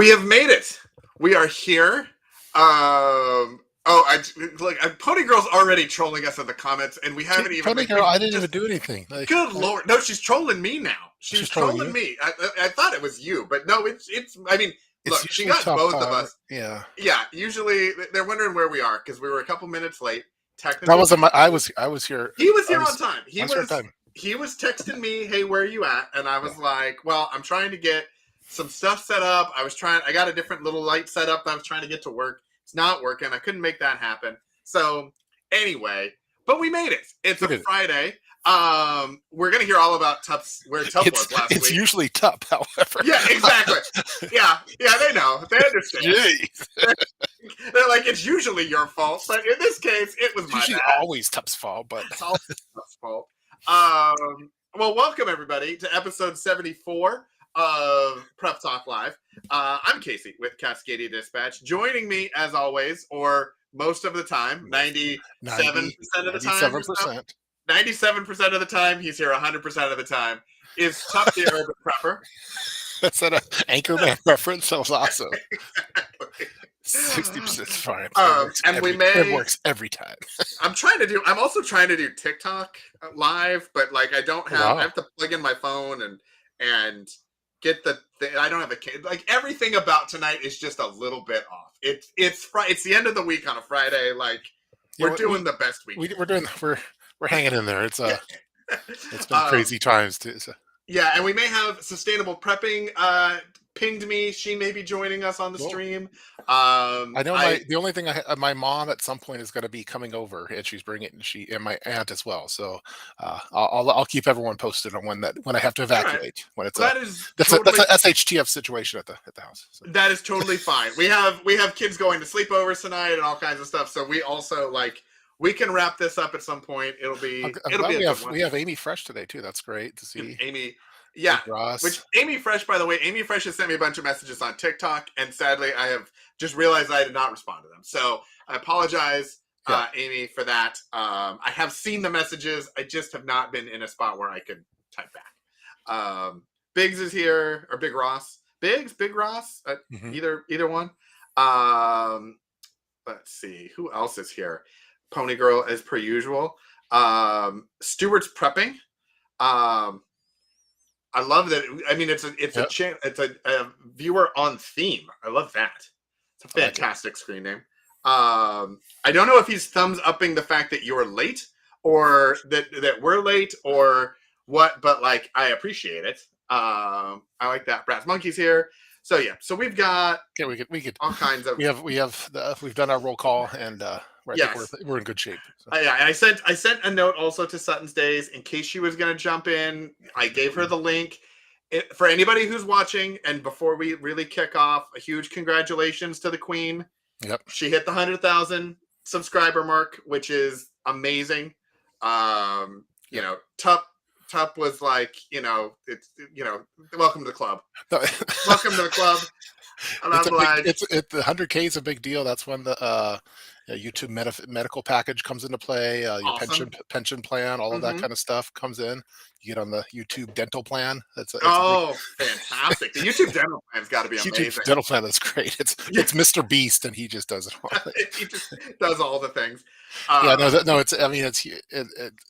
We have made it. We are here. Pony Girl's already trolling us in the comments, and we haven't even. Pony Girl, I didn't even do anything. Good Lord, no, she's trolling me now. She's trolling me. I thought it was you, but no, it's. I mean, look, she got both of us. Yeah. Usually they're wondering where we are because we were a couple minutes late. Technically, that wasn't my. I was here. He was here on time. He was texting me, "Hey, where are you at?" And I was like, "Well, I'm trying to get some stuff set up. I got a different little light set up that I was trying to get to work. It's not working. I couldn't make that happen. So anyway, but we made it. It's a Friday. We're gonna hear all about where Tup was last week. It's usually Tup, however. Yeah, exactly. Yeah, they know. They understand. Jeez. They're like, it's usually your fault, but in this case, it was my bad. Always Tup's fault, but it's always Tup's fault. Well, welcome everybody to episode 74 of Prep Talk Live. I'm Casey with Cascadia Dispatch. Joining me, as always, or most of the time, 97% of the time. 97%. 97% of the time, he's here 100% of the time, is Tup the Urban Prepper. That's an Anchorman reference. That was awesome. 60% fine. It works every time. I'm also trying to do TikTok live, but like I don't have. I have to plug in my phone and get I don't have like everything about tonight is just a little bit off. It's the end of the week on a Friday. Like we're doing the best we can. We're hanging in there. It's been crazy times too. So. Yeah, and we may have Sustainable Prepping pinged me. She may be joining us on the stream. I know the only thing my mom at some point is going to be coming over, and she's bringing it. And my aunt as well. So I'll keep everyone posted on when I have to evacuate. Right. When it's that's an SHTF situation at the house. So. That is totally fine. We have kids going to sleepovers tonight and all kinds of stuff. So we also we can wrap this up at some point. It'll be we have Amy Fresh today too. That's great to see. Amy. Yeah, which Amy Fresh, by the way, Amy Fresh has sent me a bunch of messages on TikTok, and sadly, I have just realized I did not respond to them. So I apologize, Amy, for that. I have seen the messages. I just have not been in a spot where I could type back. Biggs is here, or Big Ross. Big Ross, either one. Let's see, who else is here? Pony Girl, as per usual. Stewart's Prepping. I love that. I mean, it's a viewer on theme. I love that. It's a fantastic screen name. I don't know if he's thumbs upping the fact that you're late or that we're late or what, but like I appreciate it. I like that. Brass Monkey's here. So yeah, so we've got we could all kinds of we've done our roll call and I think we're in good shape. So. And I sent a note also to Sutton's Days in case she was going to jump in. I gave her the link. For anybody who's watching, and before we really kick off, a huge congratulations to the Queen. Yep, she hit the 100,000 subscriber mark, which is amazing. You know, Tup was like, welcome to the club. Welcome to the club. And I'm like, the 100K is a big deal. That's when the YouTube medical package comes into play. Your awesome. pension plan, all of that kind of stuff comes in. You get on the YouTube dental plan. Fantastic! The YouTube dental plan's got to be amazing. YouTube dental plan is great. It's Mr. Beast, and he just does it all. He just does all the things.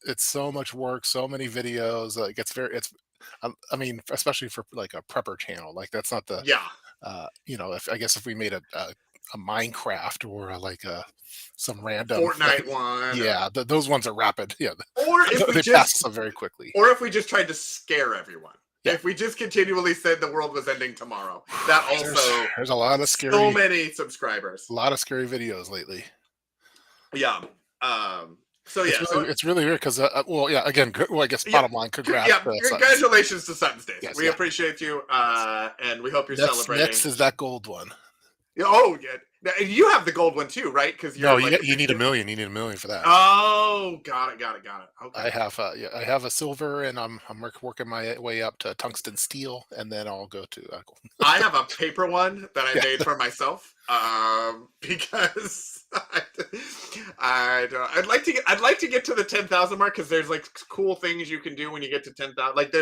It's so much work, so many videos. I mean, especially for like a prepper channel, like that's not the if we made a Minecraft or some random Fortnite one, those ones are rapid. Yeah, or if they pass them very quickly. Or if we just tried to scare everyone. Yeah. If we just continually said the world was ending tomorrow, that also there's a lot of scary. So many subscribers. A lot of scary videos lately. Yeah. It's really weird because again, I guess bottom line, congrats. Yeah, congratulations to Sutton's Days. Yes, we appreciate you, and we hope you're celebrating. Next is that gold one. Oh yeah, you have the gold one too, right? Because you need $1 million. You need $1 million for that. Oh, got it. Okay. I have a silver, and I'm working my way up to tungsten steel, and then I'll go to gold. I have a paper one that I made for myself, because I'd like to get to the 10,000 mark because there's like cool things you can do when you get to 10,000. Like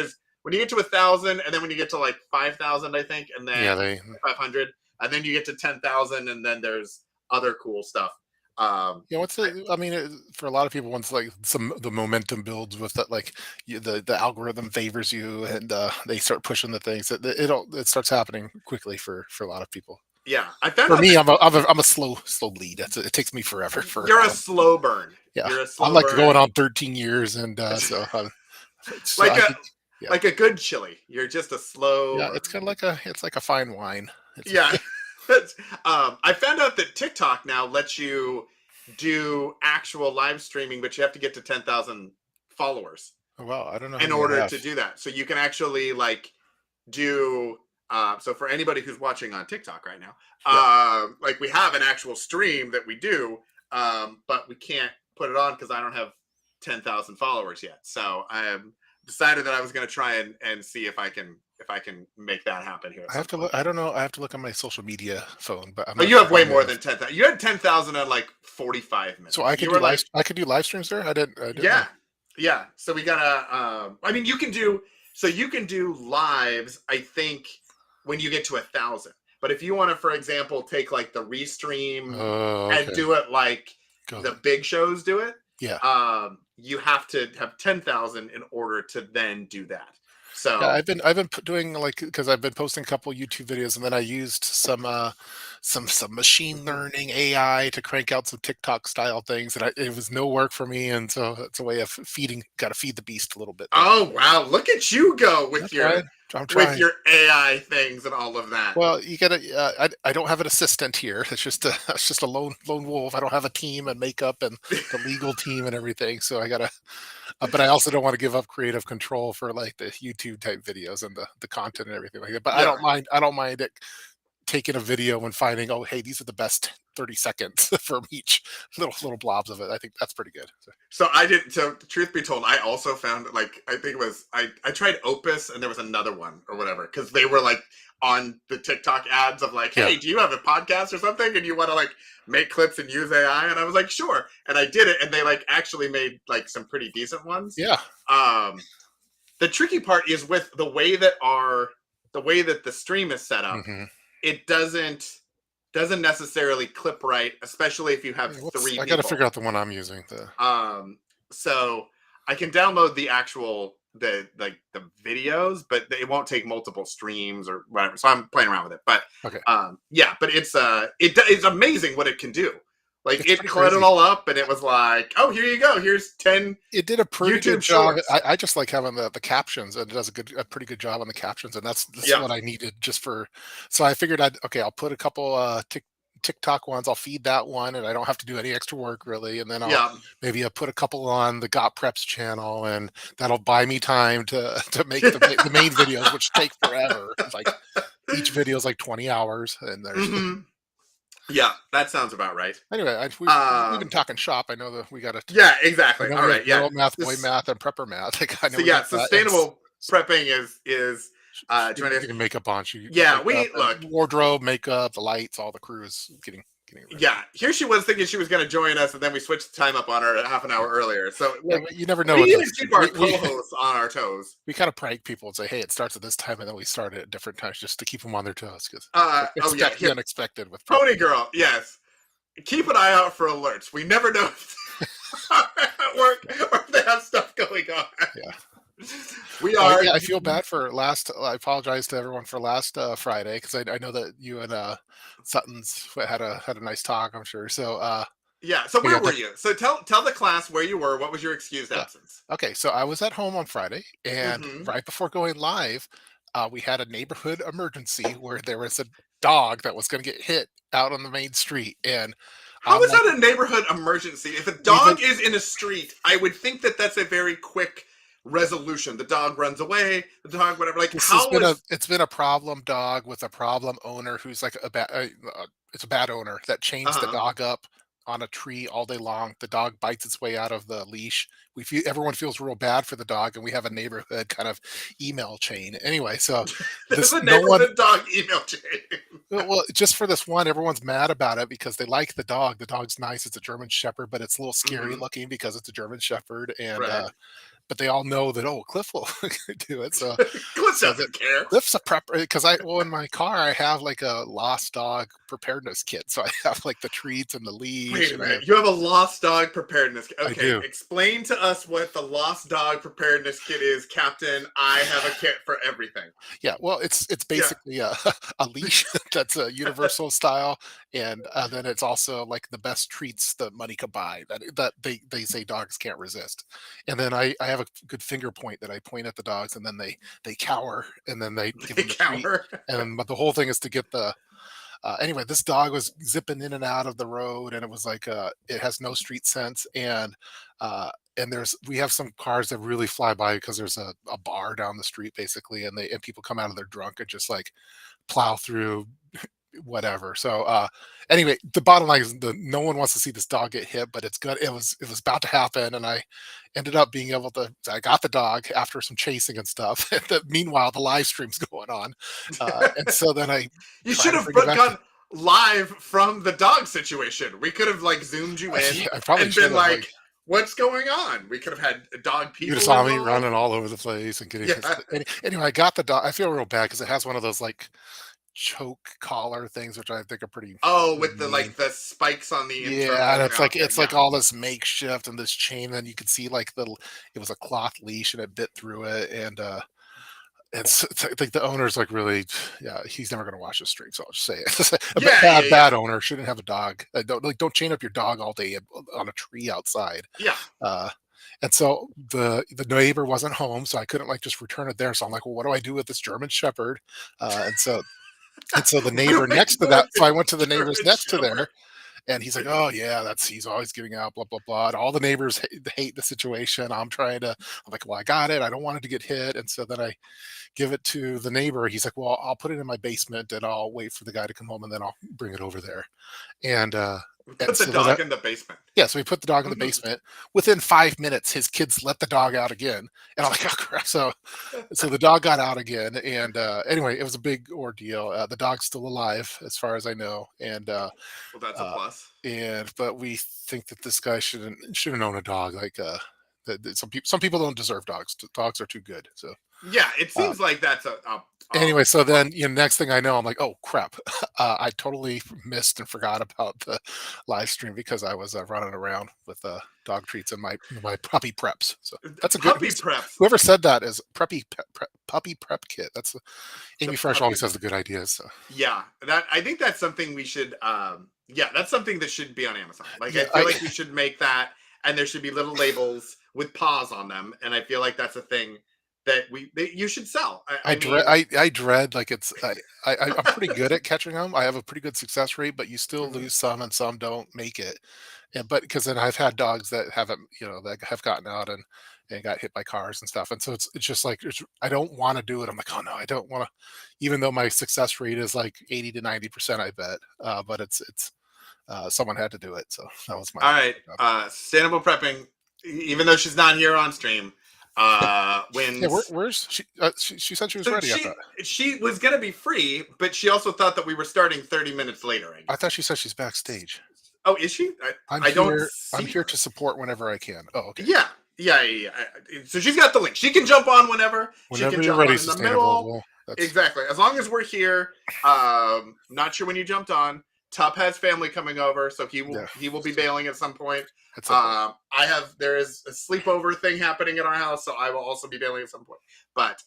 when you get to 1,000, and then when you get to like 5,000, I think, and then 500. and then you get to 10,000, and then there's other cool stuff. I mean, for a lot of people, once like the momentum builds with that, like the algorithm favors you, and they start pushing the things. It starts happening quickly for a lot of people. Yeah, I found For out me, that I'm a slow bleed. It takes me forever. You're a slow burn. Yeah, you're a slow I'm like burn. going on 13 years, and so like like a good chili. You're just a slow. Yeah, burn. it's like a fine wine. Yeah. I found out that TikTok now lets you do actual live streaming, but you have to get to 10,000 followers. Oh, wow, I don't know in order to do that. So you can actually like do. So for anybody who's watching on TikTok right now, like we have an actual stream that we do, but we can't put it on because I don't have 10,000 followers yet. So I decided that I was going to try and see if I can make that happen here. I have to look. I don't know. I have to look on my social media phone, but you have way more than 10,000. You had 10,000 in like 45 minutes. So I could do I could do live streams there. I didn't yeah, yeah. So we gotta. I mean, you can do lives. I think when you get to 1,000. But if you want to, for example, take like the restream and do it like the big shows do it, you have to have 10,000 in order to then do that. So yeah, I've been doing like because I've been posting a couple YouTube videos, and then I used some machine learning AI to crank out some TikTok style things, and it was no work for me, and so it's a way of got to feed the beast a little bit. Oh wow, look at you go with I'm trying. With your AI things and all of that. Well, you gotta. I don't have an assistant here. It's just a lone wolf. I don't have a team and makeup and the legal team and everything. So I gotta. But I also don't want to give up creative control for like the YouTube type videos and the content and everything like that. But I don't mind. I don't mind it taking a video and finding, oh, hey, these are the best 30 seconds from each little blobs of it. I think that's pretty good. So I did. So truth be told, I also found like I think it was I tried Opus, and there was another one or whatever because they were like on the TikTok ads of like, hey, do you have a podcast or something and you want to like make clips and use AI? And I was like, sure. And I did it, and they like actually made like some pretty decent ones. Yeah. The tricky part is with the way that the stream is set up. Mm-hmm. It doesn't necessarily clip right, especially if you have three people. I got to figure out the one I'm using. So I can download the actual the videos, but it won't take multiple streams or whatever. So I'm playing around with it. But but it's amazing what it can do. Like it cleaned it all up, and it was like, oh, here you go. Here's 10. It did a pretty good job. I just like having the captions, and it does a pretty good job on the captions, and that's what I needed just for. So I figured I'll put a couple TikTok ones. I'll feed that one, and I don't have to do any extra work really. And then I'll put a couple on the Got Preps channel, and that'll buy me time to make the main videos, which take forever. It's like each video is like 20 hours, and there's. Mm-hmm. Yeah, that sounds about right. Anyway, we've been talking shop. I know that we got to. Yeah, exactly. All right. Yeah, math, boy math, and prepper math. Sustainable prepping is. Do you want to make up on you? Look, wardrobe, makeup, the lights, all the crew is getting ready. Yeah, here she was thinking she was going to join us, and then we switched the time up on her half an hour earlier. So you never know. We need to keep our co-hosts on our toes. We kind of prank people and say, "Hey, it starts at this time," and then we start at different times just to keep them on their toes. Because the unexpected with Pony Girl. Yes, keep an eye out for alerts. We never know if at work or if they have stuff going on. Yeah. We are. I feel bad for last. I apologize to everyone for last Friday because I know that you and Sutton's had a nice talk. I'm sure. So So where were you? So tell the class where you were. What was your excused absence? Okay, so I was at home on Friday, and right before going live, we had a neighborhood emergency where there was a dog that was going to get hit out on the main street, and. How is that a neighborhood emergency? If a dog is in a street, I would think that that's a very quick resolution. The dog runs away. The dog, whatever. Like it's been a problem dog with a problem owner who's like it's a bad owner that chains the dog up on a tree all day long. The dog bites its way out of the leash. Everyone feels real bad for the dog, and we have a neighborhood kind of email chain. Anyway, so there's a neighborhood dog email chain. Well, just for this one, everyone's mad about it because they like the dog. The dog's nice. It's a German Shepherd, but it's a little scary looking because it's a German Shepherd, and but they all know that, oh, Cliff will do it. So Cliff doesn't care. Cliff's a prep because in my car I have like a lost dog preparedness kit. So I have like the treats and the leash. Wait a minute, you have a lost dog preparedness kit. Okay, I do. Explain to us what the lost dog preparedness kit is, Captain. I have a kit for everything. Yeah, well, it's basically a leash that's a universal style, and then it's also like the best treats that money could buy that they say dogs can't resist. And then I have a good finger point that I point at the dogs, and then they cower, and then they give They them the treat. cower. And but the whole thing is to get the anyway, this dog was zipping in and out of the road, and it was like it has no street sense, and we have some cars that really fly by because there's a bar down the street basically, and people come out of their drunk and just like plow through whatever. So anyway, the bottom line is no one wants to see this dog get hit, but it's good. It was about to happen, and I ended up being able to. I got the dog after some chasing and stuff. Meanwhile, the live stream's going on, and so then I you should have gone live from the dog situation. We could have like zoomed you in and been like, what's going on? We could have had dog people. You just saw me running all over the place and getting. Anyway, I got the dog. I feel real bad because it has one of those like choke collar things, which I think are pretty. Oh, with the like the spikes on the internal. Yeah, and it's like all this makeshift and this chain, and you can see like it was a cloth leash and it bit through it, and it's I think the owner's like really, yeah, he's never going to watch the stream, so I'll just say it. Bad owner shouldn't have a dog. Don't chain up your dog all day on a tree outside. Yeah. And so the neighbor wasn't home, so I couldn't like just return it there. So I'm like, well, what do I do with this German Shepherd? And so the neighbor next to that, so I went to the neighbors next to there, and he's like, oh yeah, he's always giving out, blah blah blah. And all the neighbors hate the situation. I'm like, well, I got it. I don't want it to get hit, and so then I give it to the neighbor. He's like, well, I'll put it in my basement and I'll wait for the guy to come home and then I'll bring it over there. And put the dog in the basement. Yeah, so we put the dog in the basement. Within 5 minutes, his kids let the dog out again, and I'm like, oh crap! So the dog got out again, and anyway, it was a big ordeal. The dog's still alive, as far as I know, and well, that's a plus. But we think that this guy shouldn't own a dog. Like some people don't deserve dogs. Dogs are too good. So yeah, it seems like that's anyway, so then next thing I know, I'm like, oh crap, I totally missed and forgot about the live stream because I was running around with dog treats and my puppy preps. So that's a good puppy preps. Whoever said that is puppy prep kit. That's Amy Fresh always has the good ideas. So. Yeah, I think that's something we should. That's something that should be on Amazon. Like I feel like we should make that, and there should be little labels with paws on them, and I feel like that's a thing that you should sell. I dread like I'm pretty good at catching them. I have a pretty good success rate, but you still lose some and some don't make it. And but because then I've had dogs that haven't, that have gotten out and got hit by cars and stuff. And so it's just like I don't want to do it. I'm like, oh no, I don't want to, even though my success rate is like 80 to 90%, I bet. But it's someone had to do it. So that was my all right. Sustainable prepping, even though she's not here on stream. Where's she? She said she was ready. She was gonna be free, but she also thought that we were starting 30 minutes later. I thought she said she's backstage. Oh, is she? I'm here to support whenever I can. Oh, okay. Yeah. So she's got the link. She can jump on whenever she can jump ready, on in the middle. Exactly. As long as we're here. Not sure when you jumped on. Tup has family coming over, so he will be bailing at some point. There is a sleepover thing happening at our house, so I will also be bailing at some point. But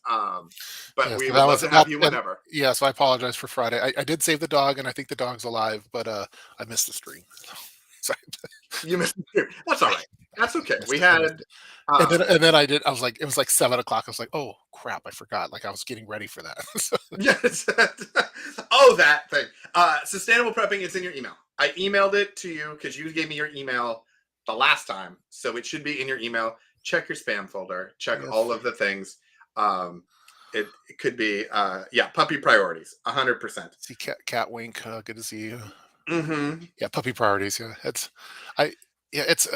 we would love to have you whenever. Yeah, so I apologize for Friday. I did save the dog, and I think the dog's alive, but I missed the stream. Sorry. You missed the stream. That's all right. That's okay. We had and then I was like, it was like 7:00. I was like, oh crap, I forgot. Like I was getting ready for that. Yes. Oh, that thing. Sustainable prepping is in your email. I emailed it to you because you gave me your email the last time, so it should be in your email. Check your spam folder. Check all of the things. It could be puppy priorities, 100%. See cat wink. Good to see you. Mm-hmm. Yeah, puppy priorities. Yeah, it's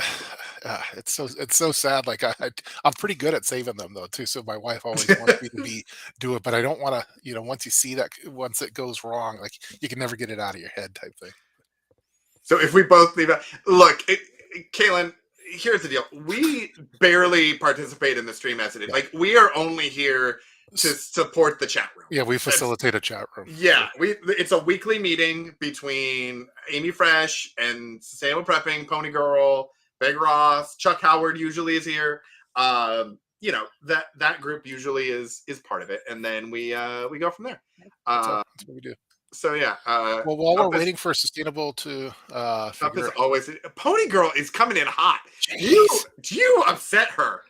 so sad. Like I'm pretty good at saving them though too. So my wife always wants me to do it, but I don't want to. Once you see that, once it goes wrong, like you can never get it out of your head, type thing. So if we both leave out, look, Kaylin, here's the deal. We barely participate in the stream as it is. Like, we are only here to support the chat room. Yeah, we facilitate a chat room. Yeah, it's a weekly meeting between Amy Fresh and Sustainable Prepping, Pony Girl, Beg Ross, Chuck Howard usually is here. That group usually is part of it, and then we go from there. That's what we do. So yeah. Well, while we're waiting for Sustainable to always Pony Girl is coming in hot. You upset her.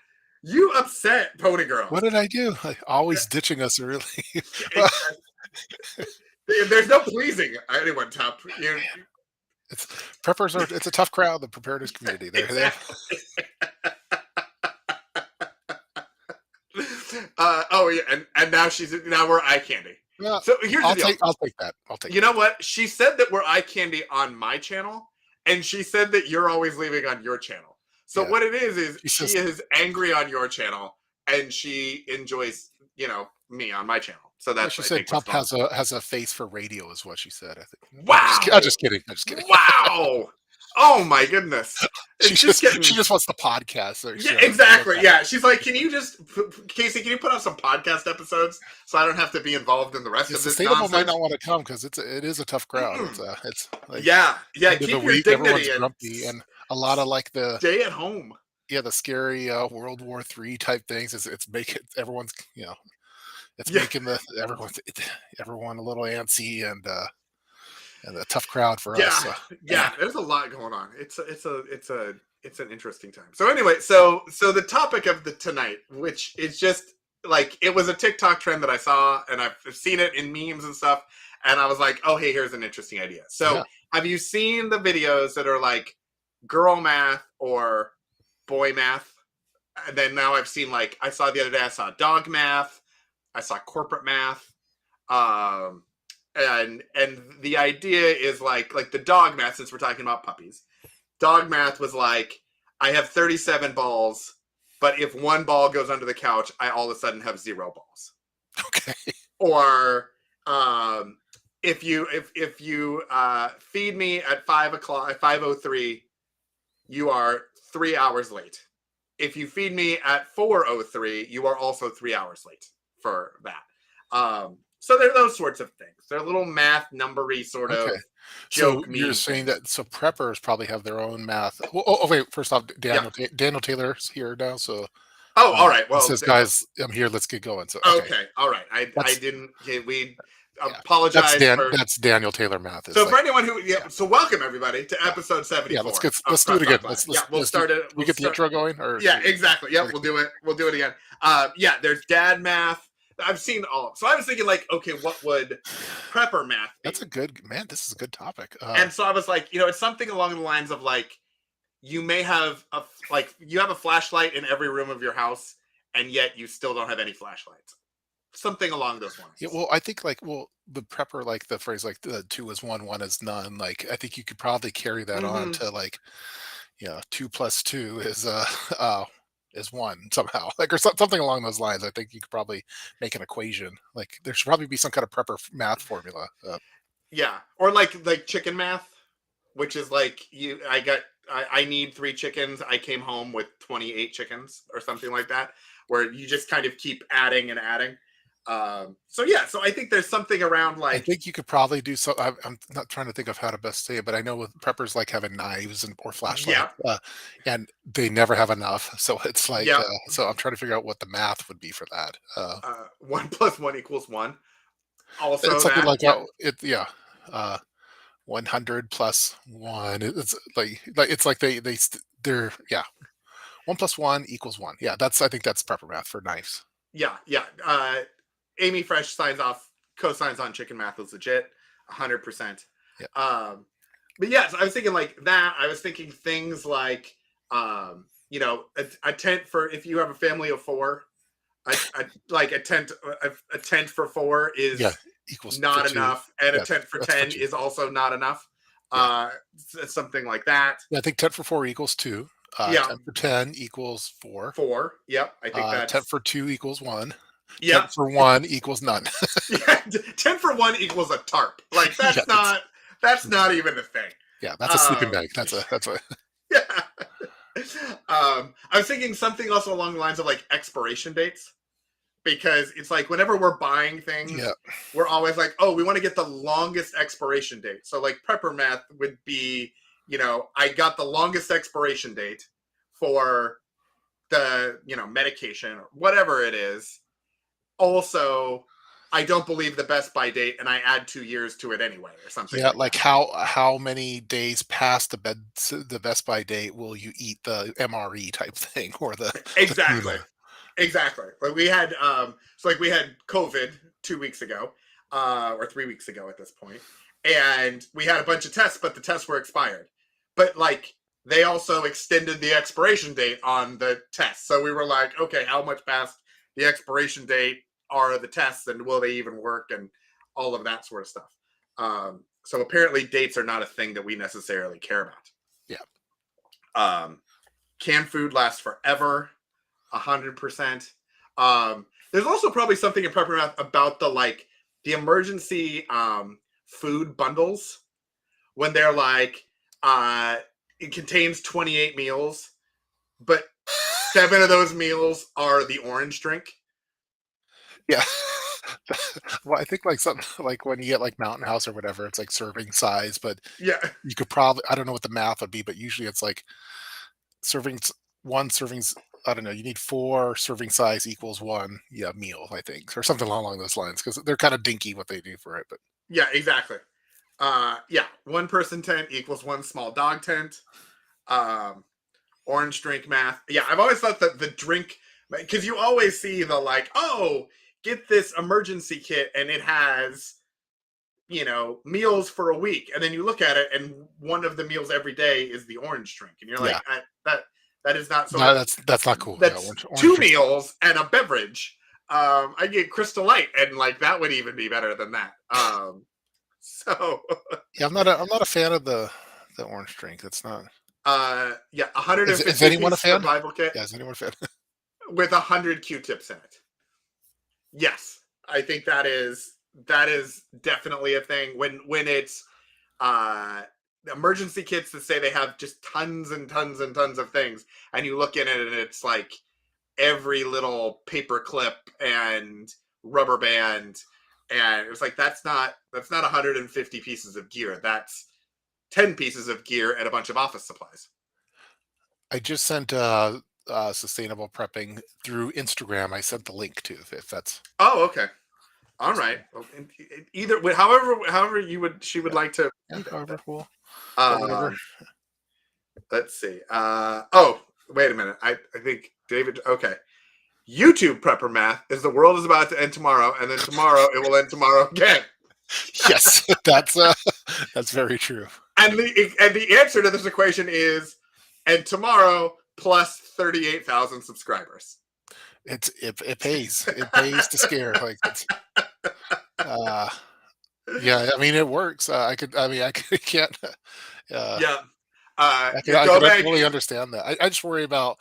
You upset Pony Girl. What did I do? Always ditching us early. There's no pleasing anyone, Top. It's preppers it's a tough crowd, the preparedness community. And now we're eye candy. Yeah, so here's the deal. I'll take that. You know what? She said that we're eye candy on my channel, and she said that you're always leaving on your channel. So what it is she is angry on your channel, and she enjoys, me on my channel. So that's she said Top has a face for radio, is what she said. I think. Wow. I'm just kidding. Wow. Oh my goodness. She just wants the podcast. Yeah, exactly. Yeah. She's like, Casey, can you put out some podcast episodes so I don't have to be involved in the rest of this Sustainable nonsense? might not want to come because it is a tough crowd. It's like keep your dignity. Everyone's grumpy and a lot of like the stay at home. Yeah, the scary World War III type things. It's making everyone's it's making everyone a little antsy and a tough crowd for us. So. Yeah, there's a lot going on. It's an interesting time. So anyway, so the topic of tonight, which is just like, it was a TikTok trend that I saw, and I've seen it in memes and stuff, and I was like, oh, hey, here's an interesting idea. So have you seen the videos that are like girl math or boy math? And then now I've seen, like, I saw the other day, I saw dog math, I saw corporate math. And the idea is like the dog math, since we're talking about puppies. Dog math was like, I have 37 balls, but if one ball goes under the couch, I all of a sudden have 0 balls. Okay. Or if you feed me at 5:03, you are 3 hours late. If you feed me at 4:03, you are also 3 hours late for that. So they're those sorts of things. They're little math numbery sort of joke. So you're saying that preppers probably have their own math. Oh wait, first off, Daniel Taylor's here now. So all right. Well, says, guys, I'm here. Let's get going. So okay. All right. I didn't. We apologize. That's Daniel Taylor math. So for anyone who, so welcome everybody to episode 74. Yeah, let's do it again. We'll start it. We get the intro going, or exactly. Yeah, we'll do it. We'll do it again. There's dad math. I've seen all. So I was thinking, like, okay, what would prepper math be? That's a good This is a good topic. And so I was like, it's something along the lines of like, you may have you have a flashlight in every room of your house, and yet you still don't have any flashlights. Something along those lines. Yeah, well, I think the prepper, like the phrase like the 2 is 1, 1 is none. Like, I think you could probably carry that on to 2 plus 2 is 1 somehow, or something along those lines. I think you could probably make an equation. Like, there should probably be some kind of prepper math formula. Or like chicken math, which is like I need 3 chickens. I came home with 28 chickens or something like that, where you just kind of keep adding and adding. So I think there's something around like, I think you could probably do so. I'm not trying to think of how to best say it, but I know with preppers like having knives or flashlights, and they never have enough. So it's like, so I'm trying to figure out what the math would be for that. 1 plus 1 equals 1. Also, it's something like 100 plus 1. It's like they're 1 plus 1 equals 1. Yeah, I think that's prepper math for knives. Yeah. Amy Fresh co-signs on chicken math is legit, 100%. Yeah. So I was thinking like that. I was thinking things like, a tent for, if you have a family of 4, a tent for 4 is equals not enough, and a tent for 10 is also not enough. Something like that. Yeah, I think tent for 4 equals 2. 10 for 10 equals 4. 4. Yep. I think that's 10 for 2 equals 1. Yeah. 10 for 1 equals none. 10 for 1 equals a tarp. Like, that's not even a thing. Yeah, that's a sleeping bag. That's a yeah. I was thinking something also along the lines of like expiration dates, because it's like whenever we're buying things, we're always like, oh, we want to get the longest expiration date. So like prepper math would be, I got the longest expiration date for the, medication or whatever it is. Also, I don't believe the best by date, and I add 2 years to it anyway, or something. Yeah, like how many days past the best by date will you eat the MRE type thing or the exactly, the exactly. Like we had we had COVID 2 weeks ago, or 3 weeks ago at this point, and we had a bunch of tests, but the tests were expired. But like they also extended the expiration date on the tests, so we were like, okay, how much past the expiration date are the tests, and will they even work, and all of that sort of stuff. So apparently dates are not a thing that we necessarily care about. Yeah. Canned food lasts forever, 100%. There's also probably something in prepper math about the emergency food bundles, when they're like, it contains 28 meals, but 7 of those meals are the orange drink. Yeah. Well, I think like something like when you get like Mountain House or whatever, it's like serving size, but Yeah. you could probably, I don't know what the math would be, but usually it's like one servings. I don't know. You need 4 serving size equals 1 meal, I think, or something along those lines, because they're kind of dinky what they do for it. But yeah, exactly. 1 person tent equals 1 small dog tent. Orange drink math. Yeah, I've always thought that the drink, because you always see the like, oh, get this emergency kit and it has, meals for a week, and then you look at it and one of the meals every day is the orange drink, and you're like, that is not so. No, that's not cool. That's orange 2 meals and a beverage. I get Crystal Light, and like that would even be better than that. So yeah, I'm not a fan of the orange drink. That's not. 150 is anyone a fan? survival kit. Yeah, is anyone a fan? With 100 Q-tips in it. Yes, I think that is definitely a thing. When it's emergency kits that say they have just tons and tons and tons of things, and you look in it and it's like every little paper clip and rubber band, and it's like that's not 150 pieces of gear. That's 10 pieces of gear and a bunch of office supplies. I just sent sustainable prepping through Instagram. I sent the link to, if that's. Oh, okay. All right. Well, either however she would like to. Yeah, however cool. Let's see. Oh, wait a minute. I think David. Okay. YouTube prepper math is the world is about to end tomorrow, and then tomorrow it will end tomorrow again. Yes, that's very true. And the answer to this equation is, and tomorrow plus 38,000 subscribers. It pays. It pays to scare. Like it's, yeah, I mean it works. I can't. Yeah. I can totally understand that. I just worry about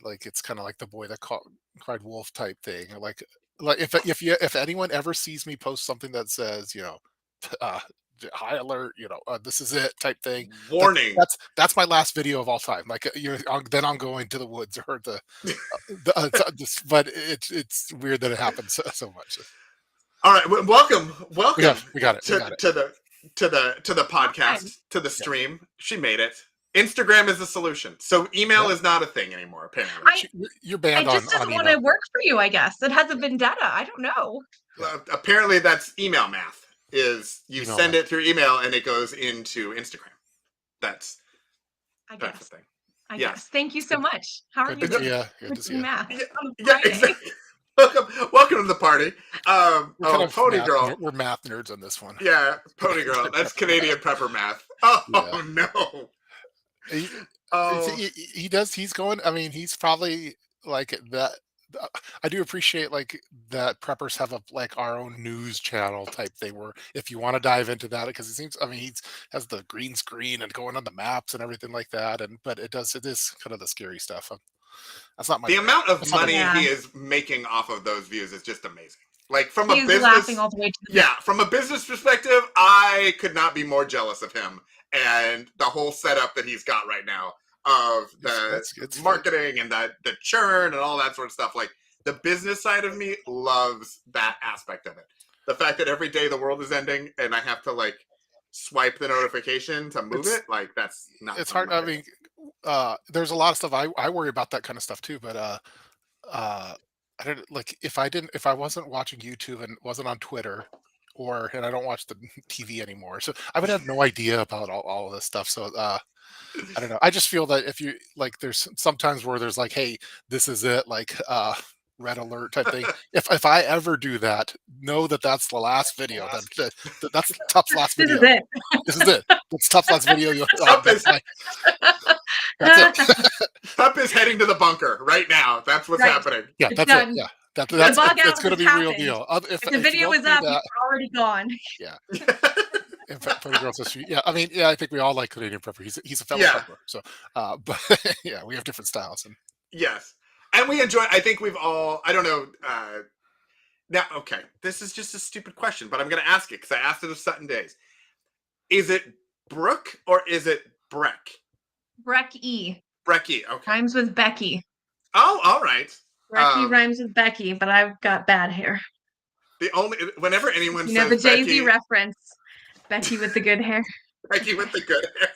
like it's kind of like the boy that cried wolf type thing. Like if anyone ever sees me post something that says high alert, this is it type thing. Warning. That's my last video of all time. Like then I'm going to the woods or but it's weird that it happens so much. All right, welcome. We got it. To the podcast, to the stream. Yeah. She made it. Instagram is the solution. So email is not a thing anymore, apparently. You're banned on email. It just doesn't want to work for you, I guess. It hasn't been data. I don't know. Apparently that's email math. Is you send it through email and it goes into Instagram. That's the thing. I yes. guess. Thank you so much. How are you doing? Yeah, good to see you. Math. Yeah, exactly. Welcome to the party. Pony Girl. We're math nerds on this one. Yeah, Pony Girl. That's Canadian prepper math. Oh no. He does. He's going. I mean, he's probably like that. I do appreciate like that preppers have our own news channel type thing where if you want to dive into that, because it seems, I mean, he has the green screen and going on the maps and everything like that. But it is kind of the scary stuff. That's not the amount of money he is making off of those views is just amazing. Like from a business, laughing all the way to the from a business perspective, I could not be more jealous of him and the whole setup that he's got right now. of the marketing and the churn and all that sort of stuff. Like the business side of me loves that aspect of it. The fact that every day the world is ending and I have to like swipe the notification to move it, like that's not. It's hard. I mean, there's a lot of stuff I worry about that kind of stuff too. But I don't like if I wasn't watching YouTube and wasn't on Twitter, and I don't watch the TV anymore, so I would have no idea about all of this stuff. So I don't know. I just feel that if you like, there's sometimes where there's like, hey, this is it, like red alert type thing. If I ever do that, know that that's the last video. That's Tup's last video. This is it. This is it. It's Tup's last video. That's it. Tup is heading to the bunker right now. That's what's happening. Yeah, that's it. Yeah. That's going to be the real deal. If the video is up, it's already gone. Yeah. In fact, yeah, I mean, yeah, I think we all like Canadian Prepper. He's a fellow prepper. So, but yeah, we have different styles. And yes, and we enjoy. I think we've all. I don't know. Now, okay, this is just a stupid question, but I'm going to ask it because I asked it of Sutton Days. Is it Brooke or is it Breck? Brecky. Brecky. Okay. Rhymes with Becky. Oh, all right. Brecky rhymes with Becky, but I've got bad hair. Whenever anyone says the Jay-Z Becky, reference. Becky with the good hair. Becky with the good hair.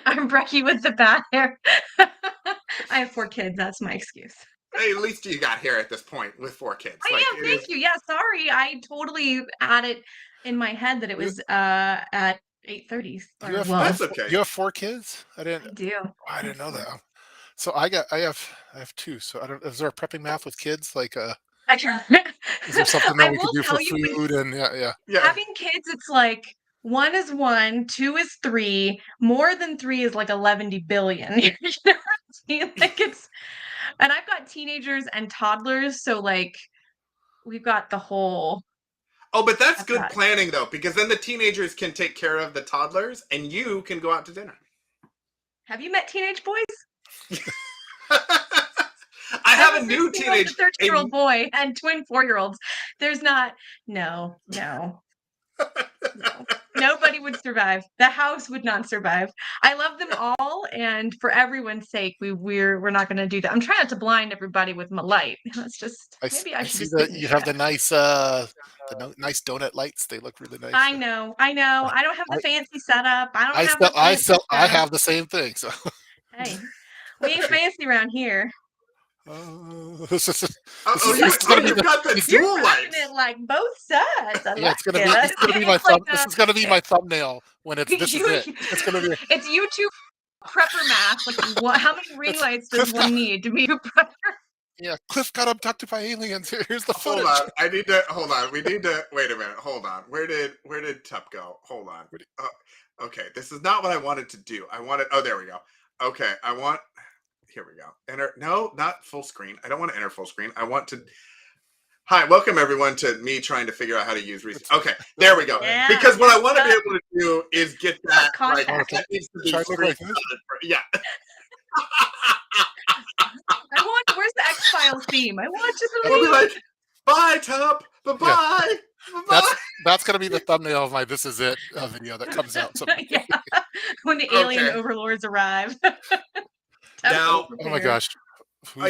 I'm Brecky with the bad hair. I have 4 kids. That's my excuse. Hey, at least you got hair at this point with 4 kids. Thank you. Yeah, sorry. I totally had it in my head that it was at 8:30. That's okay. You have 4 kids? I do. I didn't know that. So I have 2. So I don't. Is there a prepping math with kids? Like is there something that we can do for food? And yeah. Having kids, it's like 1 is 1, 2 is 3. More than 3 is like 11 billion. You know what I mean? Like and I've got teenagers and toddlers, so like we've got the whole. Oh, but that's good planning though, because then the teenagers can take care of the toddlers, and you can go out to dinner. Have you met teenage boys? I have a new teenage 13-year-old boy and twin 4-year-olds. There's not. No. Nobody would survive. The house would not survive. I love them all, and for everyone's sake, we're not going to do that. I'm trying not to blind everybody with my light. It's just maybe I should see just that you have the nice nice donut lights. They look really nice. I know. I don't have the fancy setup. I have the same thing. So hey, we ain't fancy around here. This is going to be got the dual lights. It like both sides. It's going to be my thumb. This is going to be my thumbnail when it's this is it. It's going to be. It's YouTube prepper math. Like, how many ring lights does one need to be a prepper? Yeah, Cliff got abducted by aliens. Here's the footage. Hold on. Hold on. We need to wait a minute. Hold on. Where did Tup go? Hold on. Okay, this is not what I wanted to do. Oh, there we go. Okay, here we go. Enter. No, not full screen. I don't want to enter full screen. I want to. Hi, welcome everyone to me trying to figure out how to use research. Okay, there we go. Yeah, because what I want to be able to do is get that. Like, that needs to be screen. Yeah. Where's the X-Files theme? I want you to We'll be like, bye, Tup. Bye-bye. Yeah. That's going to be the thumbnail of my This Is It video that comes out. Yeah. When the alien overlords arrive. Now, oh my gosh. Hold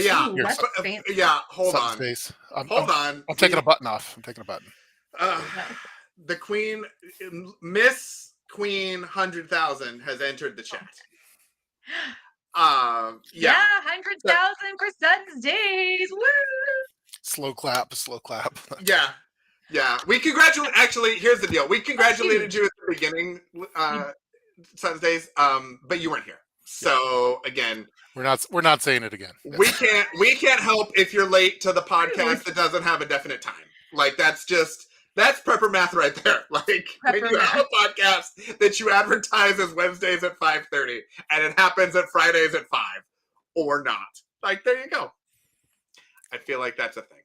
on. Hold on. I'm taking a button off. The Queen, Miss Queen 100,000 has entered the chat. 100,000 for Sutton's Days. Woo! Slow clap. Yeah. We congratulate. Actually, here's the deal. We congratulated you at the beginning, Sutton's Days, but you weren't here. So again, we're not saying it again. We can't help if you're late to the podcast that doesn't have a definite time. Like that's prepper math right there. Like when you have a podcast that you advertise as Wednesdays at 5:30 and it happens at Fridays at 5 or not. Like there you go. I feel like that's a thing.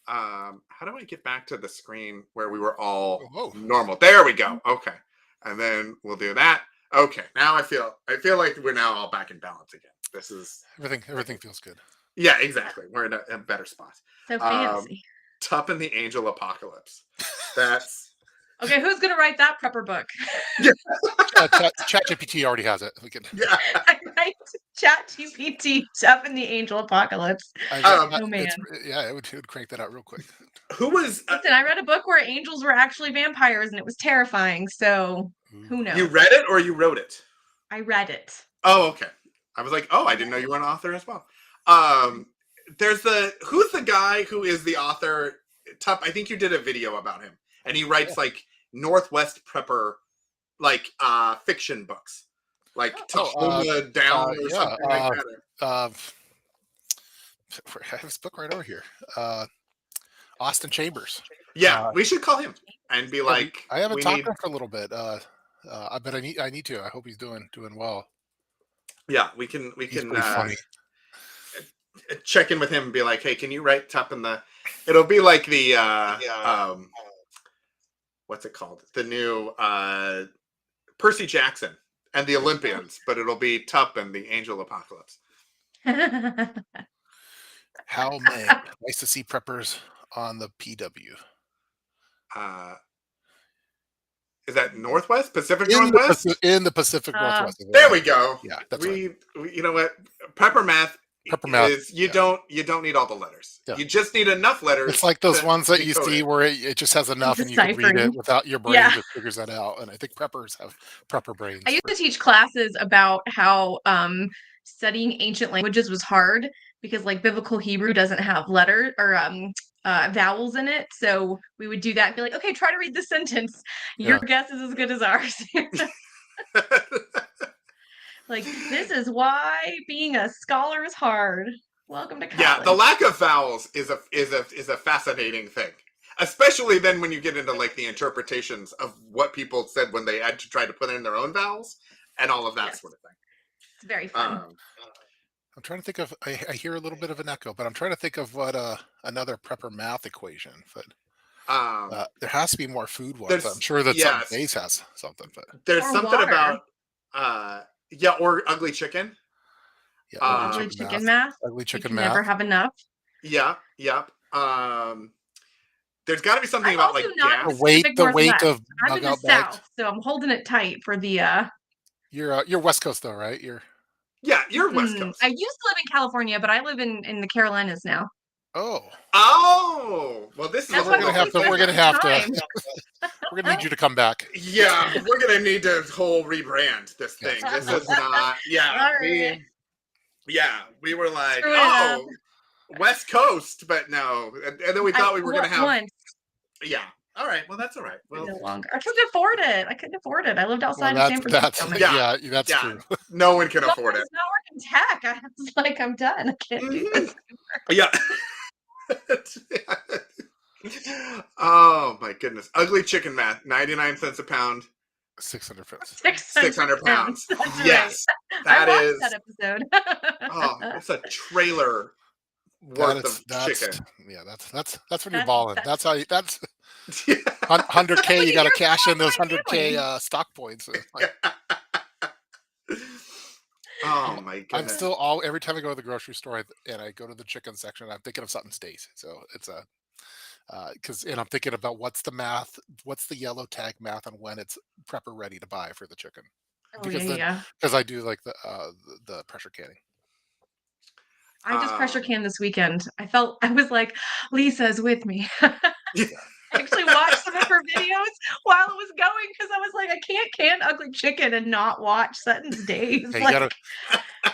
How do I get back to the screen where we were all normal? There we go. Okay. And then we'll do that. Okay, now I feel like we're now all back in balance again. This is everything feels good. Yeah, exactly. We're in a better spot. So fancy. Tup and the Angel Apocalypse. That's okay. Who's gonna write that prepper book? ChatGPT already has it. We can. Yeah. Right. ChatGPT stuff in the angel apocalypse. Oh man, it would crank that out real quick. Who was? Listen, I read a book where angels were actually vampires, and it was terrifying. So who knows? You read it or you wrote it? I read it. Oh, okay. I was like, I didn't know you were an author as well. Who's the guy who is the author? I think you did a video about him, and he writes like Northwest Prepper, like fiction books, like Tahoma Down or something like that. I have his book right over here. Austin Chambers. Yeah, we should call him and be like, I haven't talked to him for a little bit. But I need to. I hope he's doing well. Yeah, we can funny. Check in with him and be like, hey, can you write up in the? It'll be like the what's it called? The new Percy Jackson and the Olympians, but it'll be Tup and the Angel Apocalypse. How man, nice to see preppers on the PW. Is that Northwest? Pacific Northwest? In the Pacific Northwest. There we go. Yeah, that's right. You know what? Prepper math is you don't need all the letters. Yeah. You just need enough letters. It's like those ones that you see where it just has enough and you can read it without your brain just figures that out. And I think preppers have prepper brains. I used to teach classes about how studying ancient languages was hard because like biblical Hebrew doesn't have letter or vowels in it. So we would do that and be like, okay, try to read this sentence. Your guess is as good as ours. Like, this is why being a scholar is hard. Welcome to college. Yeah, the lack of vowels is a fascinating thing. Especially then when you get into like the interpretations of what people said when they had to try to put in their own vowels and all of that sort of thing. It's very fun. I'm trying to think of. I hear a little bit of an echo, but I'm trying to think of what another prepper math equation. But there has to be more food ones. I'm sure that some days has something. But there's something about or ugly chicken. Yeah, ugly chicken math. Ugly chicken math. Never have enough. Yeah. Yep. There's got to be something about like gas. The weight of. I'm in the South, so I'm holding it tight for the. You're West Coast though, right? You're West Coast. I used to live in California, but I live in the Carolinas now. Oh, well, this is we're gonna have to. We're gonna need you to come back. Yeah, we're gonna need to whole rebrand this thing. This is not. Yeah, we were like, West Coast, but no, and then we thought we were gonna have. Once. Yeah. All right. Well, that's all right. Well, no longer. I couldn't afford it. I lived outside of San Francisco. That's true. No one can afford it. It's not working tech. I was like, I'm done. I can't do this. Yeah. Oh my goodness! Ugly chicken math. 99 cents a pound. 600 pounds. 600 pounds. Yes, right. That is that episode. It's a trailer worth of chicken. Yeah, that's when you're balling. That's how you. That's 100K. You got to cash in those 100K stock points. Oh my goodness! I'm still every time I go to the grocery store and I go to the chicken section, I'm thinking of Sutton Stays. So it's and I'm thinking about what's the math, what's the yellow tag math on when it's prepper ready to buy for the chicken. Because I do like the pressure canning. I just pressure canned this weekend. I was like, Lisa's with me. I actually watched some of her videos while it was going because I was like, I can't can ugly chicken and not watch Sutton's Days. Hey,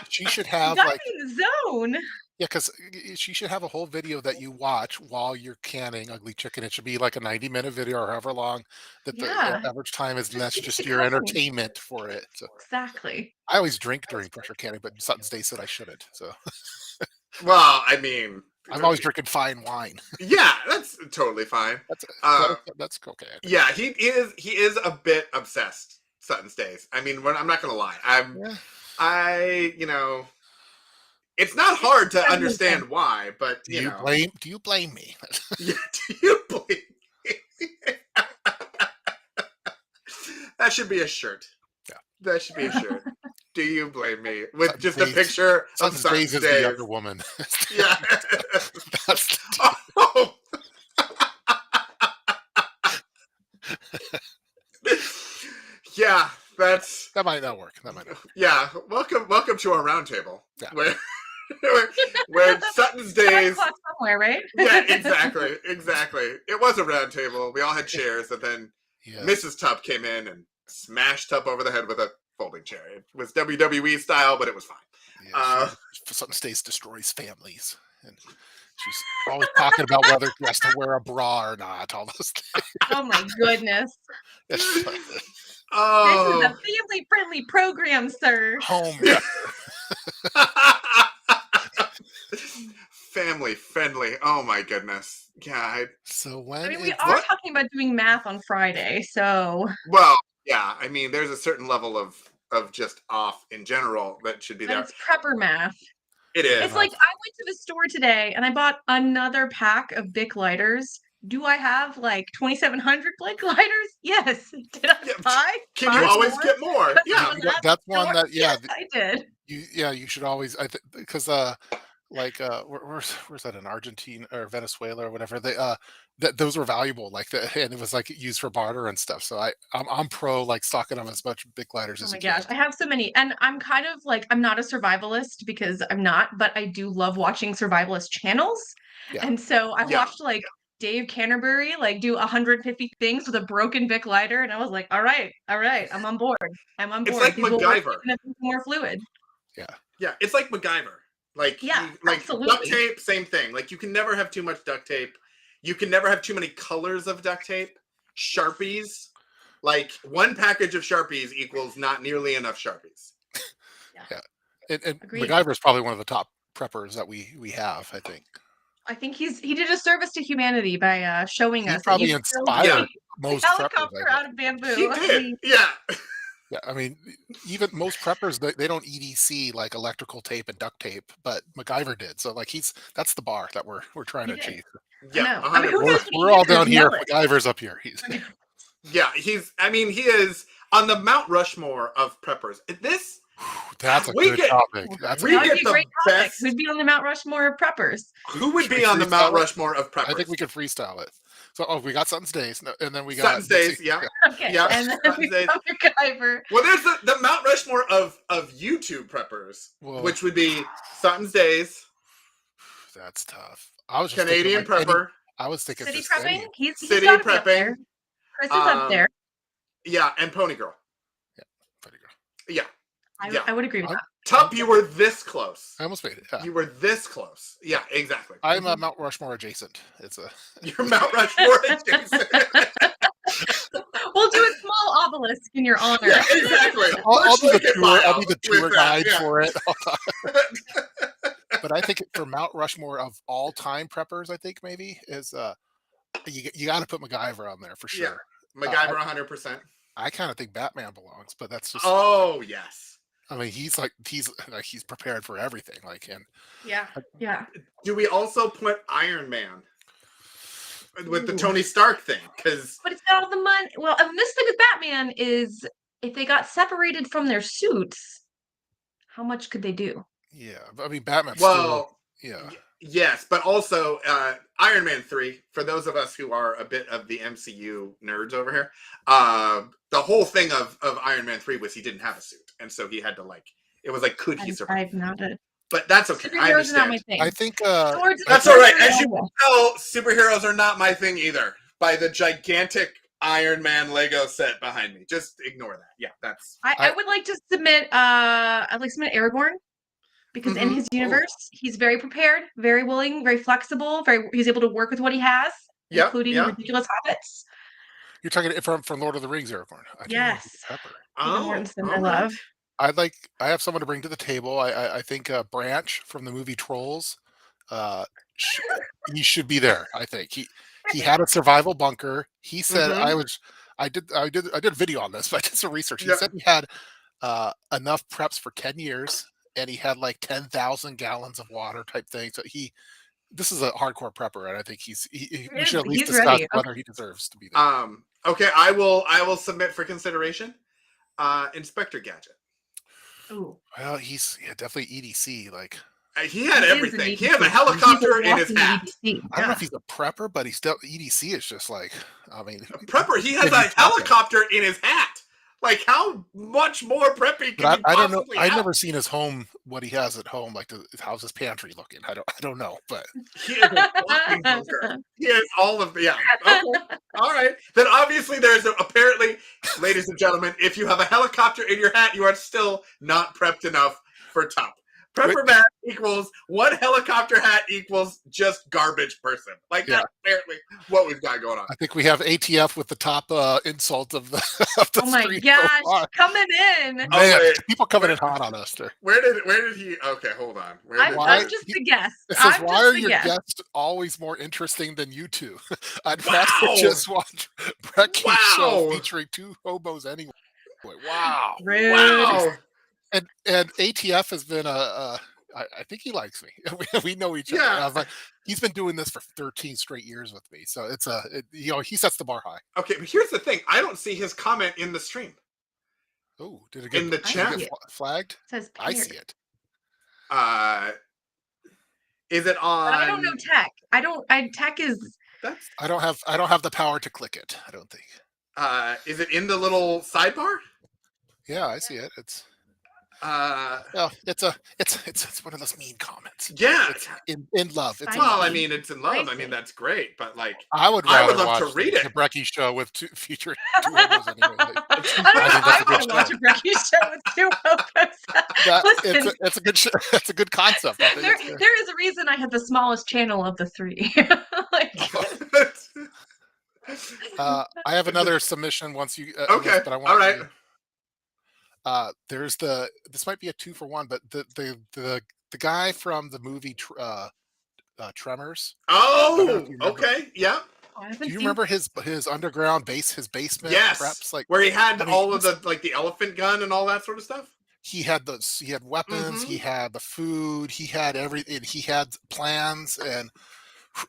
she should have be in the zone. Yeah, because she should have a whole video that you watch while you're canning ugly chicken. It should be like a 90-minute video or however long that the average time is, and that's just your entertainment for it. So. Exactly. I always drink during pressure canning, but Sutton's Day said I shouldn't. So. Well, I mean, I'm always drinking fine wine. Yeah, that's totally fine. That's okay. Yeah, he is a bit obsessed. Sutton's Days. I mean, I'm not gonna lie. It's not hard to understand why, but do you blame me? Yeah, do you blame me? That should be a shirt. Yeah, that should be a shirt. Do you blame me? With Sutton's just Days, a picture of Sutton's Days. Is the younger woman. Yeah. That's Yeah, That might not work. That might not. Yeah, welcome to our roundtable. Yeah. Where Sutton's days somewhere, right? Yeah, exactly. It was a round table. We all had chairs, and then Mrs. Tubb came in and smashed Tubb over the head with a folding chair. It was WWE style, but it was fine. Yeah, Sutton's days destroys families, and she's always talking about whether she has to wear a bra or not. All those things. Oh my goodness. Oh. This is a family-friendly program, sir. Home. Family friendly. Oh my goodness. Yeah. So when we are talking about doing math on Friday, so. Well, yeah. I mean, there's a certain level of just off in general that should be there. It's prepper math. It is. It's like I went to the store today and I bought another pack of Bic lighters. Do I have like 2,700 Bic lighters? Yes. Did I buy? Can you always get more? Yeah, that's one that. Yeah, yes, I did. You should always. I think because where's that in Argentina or Venezuela or whatever those were valuable and it was like used for barter and stuff. So I'm pro like stocking them as much Bic lighters as you can. Oh my gosh, I have so many, and I'm kind of like I'm not a survivalist because I'm not, but I do love watching survivalist channels, and so I watched like Dave Canterbury like do 150 things with a broken Bic lighter, and I was like, all right, I'm on board. It's like MacGyver. More fluid. Yeah, it's like MacGyver. Like absolutely. Duct tape, same thing. Like you can never have too much duct tape. You can never have too many colors of duct tape. Sharpies, like one package of Sharpies equals not nearly enough Sharpies. And MacGyver is probably one of the top preppers that we have. I think he did a service to humanity by showing us. He probably inspired most helicopter preppers. Out of bamboo. He did. Yeah. Yeah, I mean, even most preppers they don't EDC like electrical tape and duct tape, but MacGyver did. So like that's the bar that we're trying to achieve. Yeah, I mean, we're all down here. MacGyver's up here. He is on the Mount Rushmore of preppers. That's a good topic. We get the best. Who'd be on the Mount Rushmore of preppers? Who would be on the Mount Rushmore of preppers? I think we could freestyle it. So, we got Sutton's Days, and then we got Sutton's Days, yeah. Okay, yeah. And then we got MacGyver. Well, there's the Mount Rushmore of YouTube preppers, which would be Sutton's Days. That's tough. I was just Canadian prepper. I was thinking city prepping. He's city prepping. Chris is up there. Yeah, and Pony Girl. Yeah, Pony Girl. Yeah. I would agree with that. Tubb, you were this close. I almost made it. Yeah. You were this close. Yeah, exactly. I'm a Mount Rushmore adjacent. You're Mount Rushmore adjacent. We'll do a small obelisk in your honor. Yeah, exactly. I'll be the tour guide for it. But I think for Mount Rushmore of all time preppers, I think maybe is you got to put MacGyver on there for sure. Yeah, MacGyver 100%. I kind of think Batman belongs, but that's just. Oh yes. I mean, he's prepared for everything. Yeah. Do we also put Iron Man with the Tony Stark thing? But it's got all the money. Well, and this thing with Batman is if they got separated from their suits, how much could they do? Yeah, I mean, Batman. Yes, but also Iron Man 3, for those of us who are a bit of the MCU nerds over here, the whole thing of Iron Man 3 was he didn't have a suit. And so he had to it was like, could he survive? But that's okay. I understand. Not my thing. I think that's all right. As you can tell, superheroes are not my thing either. By the gigantic Iron Man Lego set behind me. Just ignore that. Yeah, that's. I would like to submit. I'd like to submit Aragorn. Because in his universe, he's very prepared, very willing, very flexible. He's able to work with what he has, including ridiculous hobbits. You're talking from Lord of the Rings, Aragorn. Yes. I love. I have someone to bring to the table. I think Branch from the movie Trolls. He should be there. I think he had a survival bunker. He said I did a video on this, but I did some research. He said he had enough preps for 10 years. And he had like 10,000 gallons of water type thing. So this is a hardcore prepper, and I think we should at least discuss whether he deserves to be there. Okay, I will submit for consideration. Inspector Gadget. Ooh. Well, he's definitely EDC. Like he had everything. He had a helicopter in his hat. I don't know if he's a prepper, but he's still EDC is just like a prepper. He has a helicopter in his hat. Like, how much more preppy can you I don't know. possibly have? I've never seen his home, what he has at home, like how's his pantry looking. I don't know, but he is a walking bunker. He is all of the Okay. All right. Then obviously apparently, ladies and gentlemen, if you have a helicopter in your hat, you are still not prepped enough for top. Prepper man equals one helicopter hat equals just garbage person. Like, that's apparently what we've got going on. I think we have ATF with the top insult of the oh my gosh, so coming in. Man, people coming in hot on us there. Where did he? Okay, hold on. I'm just a guest. It says, why are your guests always more interesting than you two? I'd rather just watch Brecky's show featuring two hobos anyway. Wow. Rude. Wow. And ATF has been I think he likes me. We know each other. But he's been doing this for 13 straight years with me. So it's he sets the bar high. Okay, but here's the thing. I don't see his comment in the stream. Oh, did it get in the chat flagged? It says I see it. Is it on? But I don't know tech. Tech is. I don't have the power to click it. I don't think. Is it in the little sidebar? Yeah, I see it. It's. Well, it's one of those mean comments. Yeah, it's in love. It's I mean, it's in love. I mean, that's great, but like, I would love to read it. The Brecky show with featuring two hobos anyway. I want to watch a Brecky show with two hobos. It's a good show. It's a good concept. There is a reason I have the smallest channel of the three. I have another submission once you. Okay. But I want all right. There's this might be a 2-for-1, but the guy from the movie Tremors. Oh, okay, yeah. Do you remember his underground his basement? Yes, preps, like where he had all of the elephant gun and all that sort of stuff. He had weapons. Mm-hmm. He had the food. He had everything. He had plans, and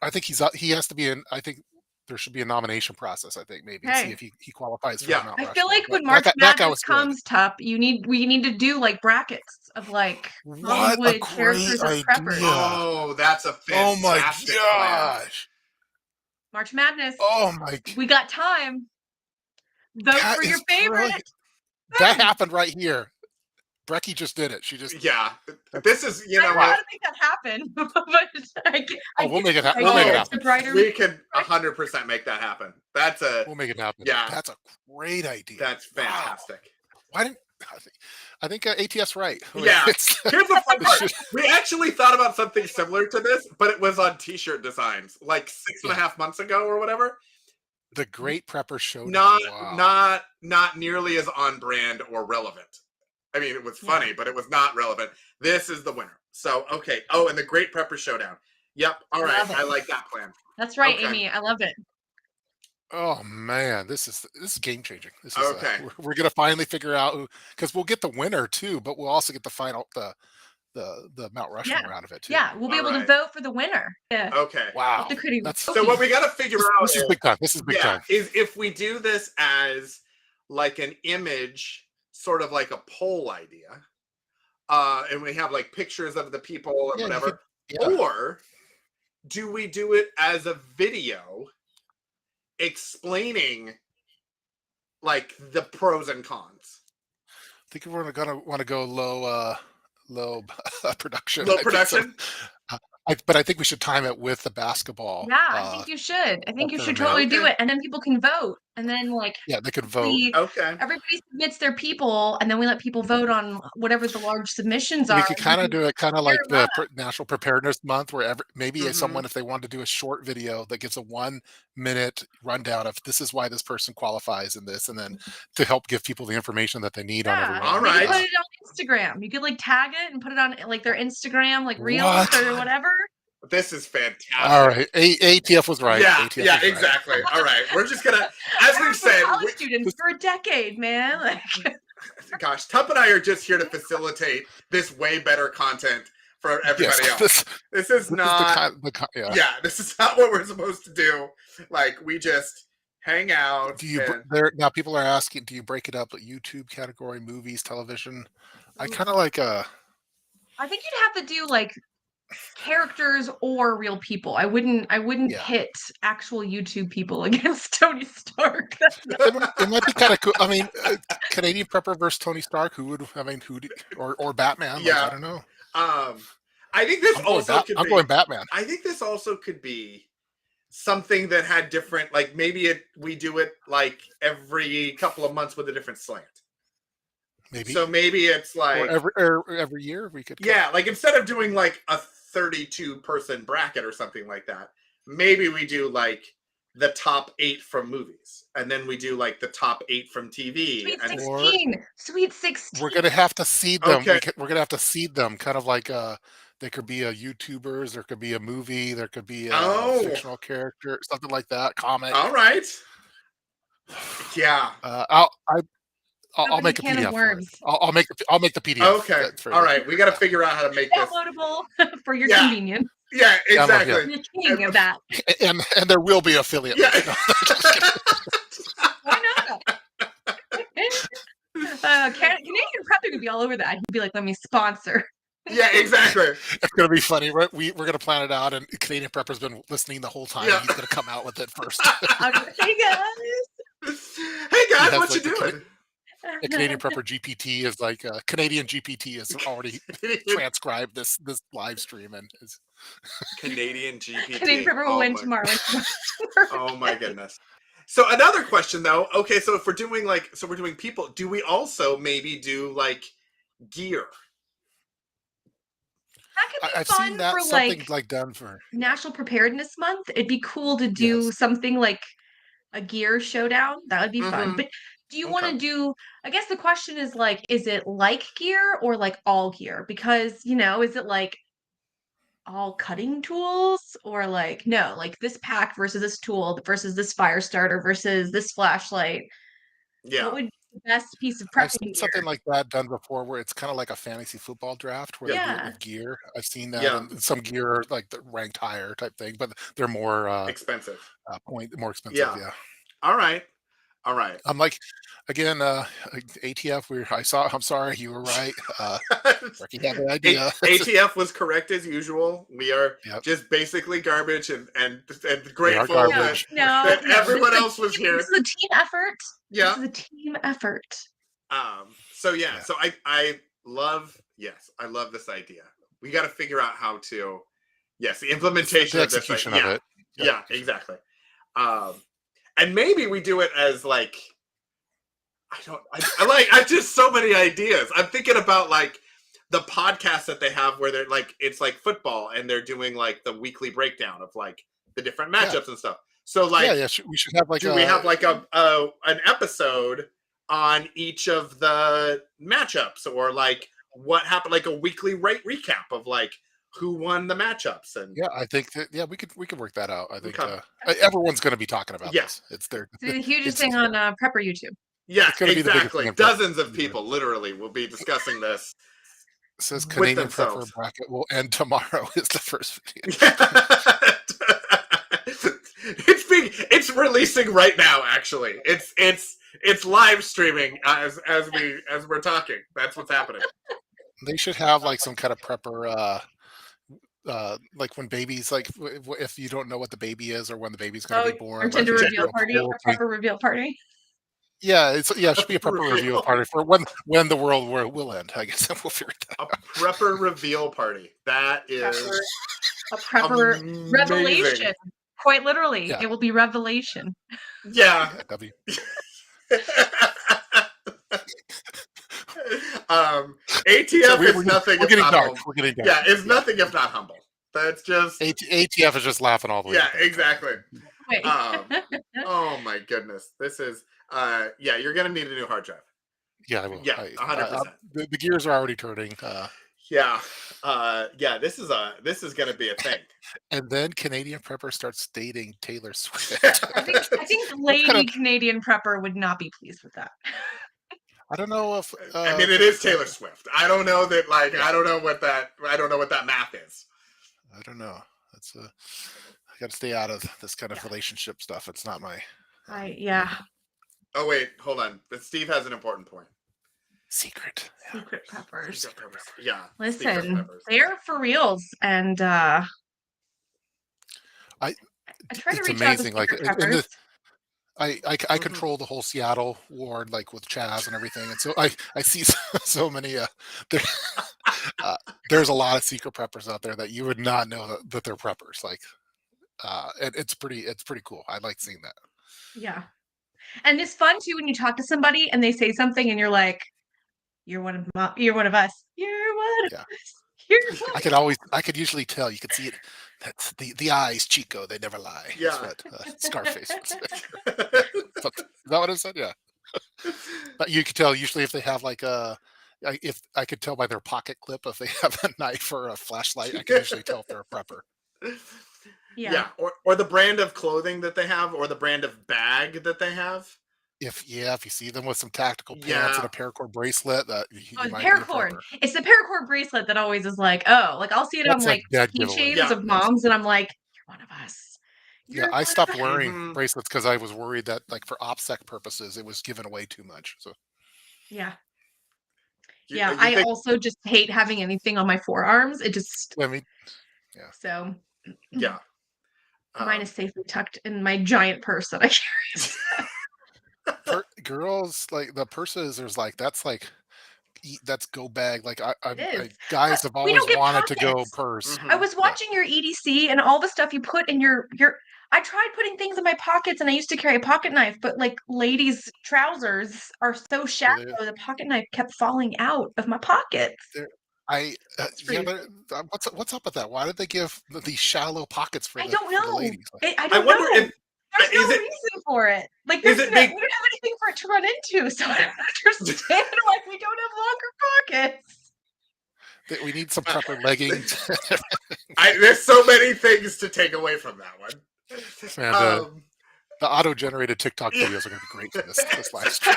I think he has to be in. I think there should be a nomination process. I think maybe see if he qualifies for Mount Rushmore. I feel like when March Madness comes, Tup, we need to do like brackets of like Hollywood characters of preppers. Oh, that's a fantastic plan. March Madness. Oh my! We got time. Vote for your favorite. Brilliant. That happened right here. Brecky just did it. She just This is I don't know how to make that happen, but we'll make it happen. We'll make it happen. We can 100% make that happen. We'll make it happen. Yeah, that's a great idea. That's fantastic. Wow. Why didn't I think ATS right? Yeah. Here's the fun part. We actually thought about something similar to this, but it was on T-shirt designs like 6.5 months ago or whatever. The Great Prepper Show. Not nearly as on brand or relevant. I mean, it was funny, but it was not relevant. This is the winner. So, okay. Oh, and the Great Prepper Showdown. Yep. All right. I like that plan. That's right, okay. Amy. I love it. Oh man, this is game changing. This is okay. We're gonna finally figure out because we'll get the winner too, but we'll also get the final the Mount Rushmore out of it too. Yeah, we'll be able to vote for the winner. Yeah. Okay. Wow. So what we got to figure out this is big time. This is big time. Is if we do this as like an image. Sort of like a poll idea, and we have like pictures of the people and whatever, or do we do it as a video explaining like the pros and cons? I think we're gonna want to go low production. Low production. But I think we should time it with the basketball. Yeah, I think you should. I think you should totally do it, and then people can vote, and then they could vote. Okay. Everybody submits their people, and then we let people vote on whatever the large submissions are. We could kind of do it kind of like the National Preparedness Month, where maybe someone, if they wanted to do a short video that gives a 1-minute rundown of this is why this person qualifies in this, and then to help give people the information that they need on everyone. All right. Put it on Instagram. You could tag it and put it on like their Instagram, like Reels or whatever. This is fantastic. All right, ATF was right. Yeah, ATF was exactly. All right, we're just gonna, as we've said, students for a decade, man. Gosh, Tup and I are just here to facilitate this way better content for everybody else. This is not. This is not what we're supposed to do. Like we just hang out. Now people are asking, do you break it up like YouTube category, movies, television? I kind of like I think you'd have to do like characters or real people. I wouldn't pit actual YouTube people against Tony Stark. It might be kind of cool. I mean, Canadian Prepper versus Tony Stark. Or Batman? Yeah. Like, I don't know. I think this I'm going Batman. I think this also could be something that had different, like maybe we do it like every couple of months with a different slant. Maybe. So maybe it's like every year we could. Yeah, like instead of doing like a 32-person bracket or something like that, maybe we do like the top 8 from movies, and then we do like the top 8 from TV. Sweet 16. We're gonna have to seed them. Okay. We're gonna have to seed them, kind of like there could be a YouTubers, there could be a movie, there could be a fictional character, something like that. Comic. All right. Yeah. I'll make a PDF. I'll make the PDF. Okay. All right. We got to figure out how to make this downloadable for your convenience. Yeah, exactly. You're king of that. And there will be affiliate. Yeah. Why not? Canadian Prepper could be all over that. He'd be like, "Let me sponsor." Yeah, exactly. It's going to be funny, right? We're going to plan it out, and Canadian Prepper's been listening the whole time. Yeah. He's going to come out with it first. Hey guys. Hey guys, what you doing? The Canadian Prepper GPT is like Canadian GPT has already transcribed this live stream and is Canadian GPT. Canadian Prepper will win tomorrow. Oh my goodness. So another question though. Okay, so if we're doing we're doing people, do we also maybe do like gear? That could be I've fun seen that for something like done for National Preparedness Month. It'd be cool to do something like a gear showdown. That would be fun. But do you want to do, I guess the question is like, is it like gear or like all gear? Because, is it like all cutting tools or like, no, like this pack versus this tool versus this fire starter versus this flashlight? Yeah. What would be the best piece of prepping I've seen something like that done before where it's kind of like a fantasy football draft where they do it with gear. I've seen that. Yeah. And some gear are like the ranked higher type thing, but they're more expensive. More expensive. Yeah. All right. I'm like, again, ATF. I'm sorry, you were right. Ricky had an idea. ATF was correct as usual. We are just basically garbage and grateful that everyone else was here. This is a team effort. Yeah, this is a team effort. So I love this idea. We got to figure out how to. Yes, the implementation of this. Of it. Yeah, exactly. And maybe we do it as like, I have just so many ideas. I'm thinking about like the podcast that they have where they're like, it's like football and they're doing like the weekly breakdown of like the different matchups and stuff. So like, we should have like, we have like an episode on each of the matchups or like what happened, like a weekly recap of like, who won the matchups and I think that we could work that out. I think everyone's going to be be about this. It's the hugest thing on Prepper YouTube. Yeah, exactly. Dozens of people literally will be discussing this. It says Canadian Prepper bracket will end tomorrow is the first video. It's releasing right now. Actually, it's live streaming as we're talking. That's what's happening. They should have like some kind of prepper. Like when babies, like if you don't know what the baby is or when the baby's going to be born, like, reveal party, a prepper reveal party. Yeah, it should be a prepper reveal party for when the world will end. I guess we'll figure it out. A prepper reveal party. That is a prepper revelation. Quite literally, it will be revelation. Yeah. ATF is nothing if not humble. We're getting dark. Yeah, it's nothing if not humble. That's just ATF is just laughing all the way. Yeah, exactly. Oh my goodness, this is you're gonna need a new hard drive. Yeah, I will. Yeah, 100%. The gears are already turning. This is gonna be a thing. And then Canadian Prepper starts dating Taylor Swift. I think Lady Canadian Prepper would not be pleased with that. I don't know if I mean it is Taylor Swift. I don't know that I don't know what that math is. I don't know. That's I got to stay out of this kind of relationship stuff. It's not my. Yeah. Oh wait, hold on. But Steve has an important point. Secret peppers. Secret peppers. Yeah. Listen, they're for reals, and I try to reach out to Secret Peppers. I control the whole Seattle ward, like with Chaz and everything, and so I see so many. There's a lot of secret preppers out there that you would not know that they're preppers. Like, it's pretty cool. I like seeing that. Yeah, and it's fun too when you talk to somebody and they say something and you're like, "You're one of us. You're one of us. You're one." I could usually tell. You could see it. That's the eyes, Chico. They never lie. Yeah. That's what Scarface would say. Is that what it said? Yeah. But you could tell usually if they have like if I could tell by their pocket clip if they have a knife or a flashlight, I can usually tell if they're a prepper. Yeah. Or the brand of clothing that they have, or the brand of bag that they have. If you see them with some tactical pants and a paracord bracelet, that paracord. It's the paracord bracelet that always is like, oh, like I'll see it on like keychains of moms, and I'm like, you're one of us. I stopped wearing bracelets because I was worried that, like, for OPSEC purposes, it was given away too much. So I also just hate having anything on my forearms. It just So mine is safely tucked in my giant purse that I carry. Girls, like the purses, that's go bag. Like guys have always wanted to go purse. I was watching your EDC and all the stuff you put in your. I tried putting things in my pockets, and I used to carry a pocket knife, but like ladies' trousers are so shallow, the pocket knife kept falling out of my pockets. What's up with that? Why did they give these shallow pockets for the ladies? I don't know. There's no reason for it. Like, we don't have anything for it to run into, so I don't understand why we don't have longer pockets. We need some proper leggings. There's so many things to take away from that one. And the auto-generated TikTok videos are going to be great for this live stream.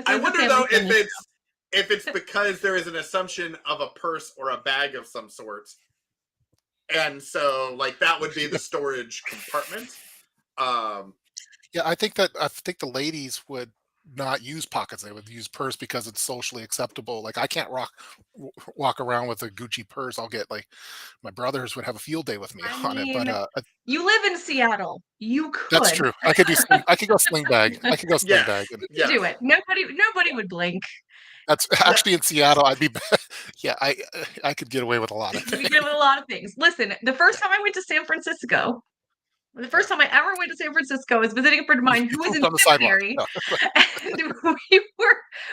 I wonder though if it's because there is an assumption of a purse or a bag of some sort. And so, like, that would be the storage compartment. I think the ladies would not use pockets; they would use purse because it's socially acceptable. Like, I can't walk around with a Gucci purse. I'll get, like, my brothers would have a field day with me on it. But you live in Seattle. You could. That's true. I could go sling bag. I could go sling bag. Do it. Nobody would blink. That's actually in Seattle. I'd be, I could get away with a lot of things. You get away with a lot of things. Listen, the first time I went to San Francisco, the first time I ever went to San Francisco was visiting a friend of mine who was in seminary. And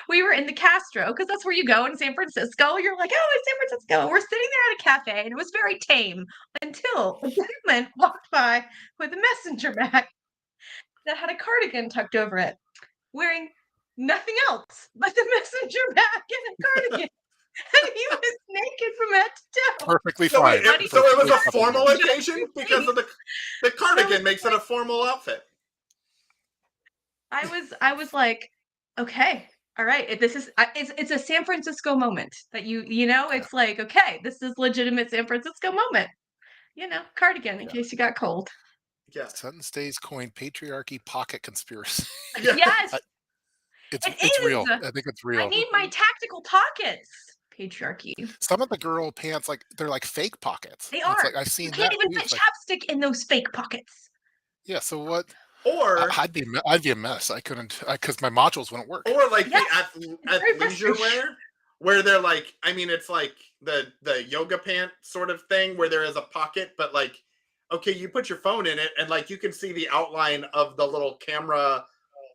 we were in the Castro, because that's where you go in San Francisco. You're like, oh, it's San Francisco. And we're sitting there at a cafe, and it was very tame until a gentleman walked by with a messenger bag that had a cardigan tucked over it, wearing nothing else but the messenger bag and a cardigan. And he was naked from head to toe. Perfectly fine. So it was a formal occasion because of the cardigan makes it a formal outfit. I was like, okay, all right. It's a San Francisco moment that it's like, okay, this is legitimate San Francisco moment. Cardigan in case you got cold. Yeah. Sutton Stays coined patriarchy pocket conspiracy. Yes. It's real. I think it's real. I need my tactical pockets. Patriarchy. Some of the girl pants, like, they're like fake pockets. They are. Like, I've seen you can't even fit chapstick in those fake pockets. Yeah. So what? Or I'd be a mess. I couldn't, because my modules wouldn't work. Or like the athleisure wear, where they're like, I mean, it's like the yoga pant sort of thing where there is a pocket, but like, okay, you put your phone in it, and like you can see the outline of the little camera